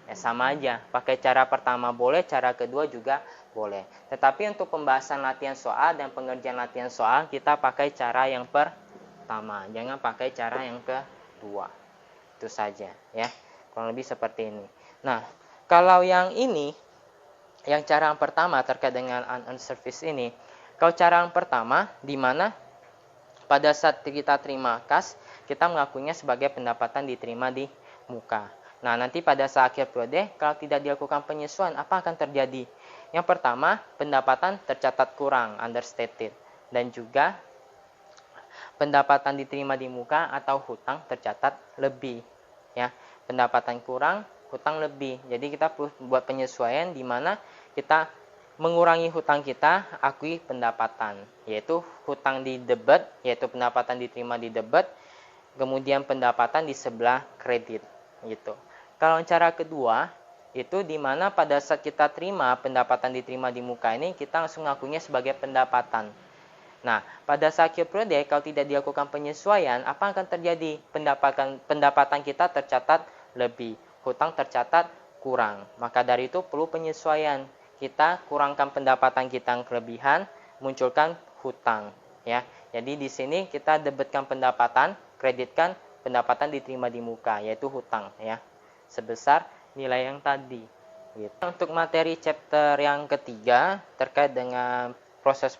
[SPEAKER 1] Ya sama aja, pakai cara pertama boleh, cara kedua juga boleh. Tetapi untuk pembahasan latihan soal dan pengerjaan latihan soal kita pakai cara yang pertama, jangan pakai cara yang kedua. Itu saja ya. Kurang lebih seperti ini. Nah, kalau yang ini yang cara yang pertama terkait dengan unearned service ini, kalau cara yang pertama di mana pada saat kita terima kas, kita mengakuinya sebagai pendapatan diterima di muka. Nah, nanti pada saat akhir periode, kalau tidak dilakukan penyesuaian, apa akan terjadi? Yang pertama, pendapatan tercatat kurang, understated. Dan juga, pendapatan diterima di muka atau hutang tercatat lebih. Ya, pendapatan kurang, hutang lebih. Jadi, kita perlu buat penyesuaian di mana kita mengurangi hutang kita, akui pendapatan, yaitu hutang di debit, yaitu pendapatan diterima di debit, kemudian pendapatan di sebelah kredit, gitu. Kalau cara kedua, itu di mana pada saat kita terima pendapatan diterima di muka ini, kita langsung ngakunya sebagai pendapatan. Nah, pada saat akhir periode, kalau tidak dilakukan penyesuaian, apa akan terjadi? Pendapatan kita tercatat lebih, hutang tercatat kurang. Maka dari itu perlu penyesuaian. Kita kurangkan pendapatan kita yang kelebihan, munculkan hutang, ya. Jadi di sini kita debitkan pendapatan, kreditkan pendapatan diterima di muka, yaitu hutang, ya, sebesar nilai yang tadi. Gitu. Untuk materi chapter yang ketiga terkait dengan proses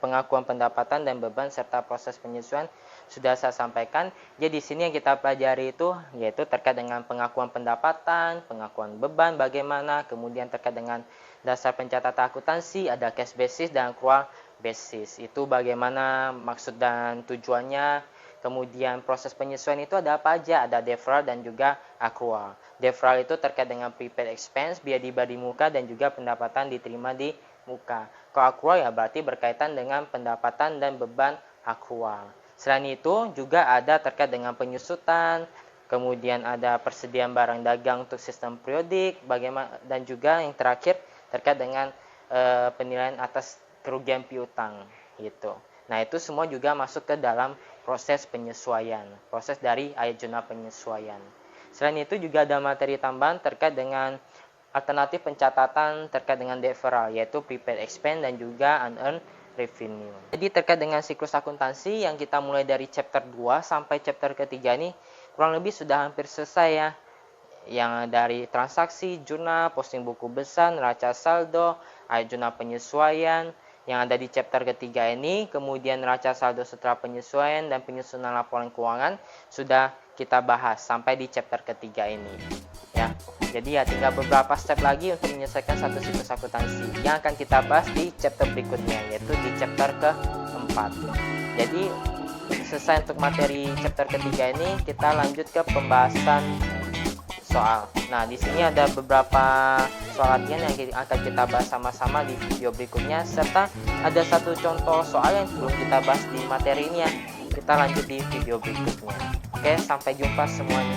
[SPEAKER 1] pengakuan pendapatan dan beban serta proses penyesuaian sudah saya sampaikan. Jadi di sini yang kita pelajari itu yaitu terkait dengan pengakuan pendapatan, pengakuan beban bagaimana, kemudian terkait dengan dasar pencatatan akuntansi, ada cash basis dan accrual basis. Itu bagaimana maksud dan tujuannya. Kemudian proses penyesuaian itu ada apa aja? Ada deferral dan juga accrual. Deferral itu terkait dengan prepaid expense, biaya dibayar di muka dan juga pendapatan diterima di muka. Kalau accrual ya berarti berkaitan dengan pendapatan dan beban accrual. Selain itu juga ada terkait dengan penyusutan, kemudian ada persediaan barang dagang untuk sistem periodik, bagaimana dan juga yang terakhir terkait dengan penilaian atas kerugian piutang gitu. Nah, itu semua juga masuk ke dalam proses penyesuaian, proses dari ayat jurnal penyesuaian. Selain itu juga ada materi tambahan terkait dengan alternatif pencatatan terkait dengan deferral, yaitu prepaid expense dan juga unearned revenue. Jadi terkait dengan siklus akuntansi yang kita mulai dari chapter 2 sampai chapter ketiga ini kurang lebih sudah hampir selesai ya. Yang dari transaksi, jurnal, posting buku besar, neraca saldo, ayat jurnal penyesuaian yang ada di chapter ketiga ini, kemudian neraca saldo setelah penyesuaian dan penyusunan laporan keuangan sudah kita bahas sampai di chapter ketiga ini. Ya. Jadi ya tinggal beberapa step lagi untuk menyelesaikan satu siklus akuntansi yang akan kita bahas di chapter berikutnya, yaitu di chapter keempat. Jadi selesai untuk materi chapter ketiga ini, kita lanjut ke pembahasan soal. Nah, di sini ada beberapa soal latihan yang akan kita bahas sama-sama di video berikutnya, serta ada satu contoh soal yang belum kita bahas di materi ini ya. Kita lanjut di video berikutnya. Oke, sampai jumpa semuanya.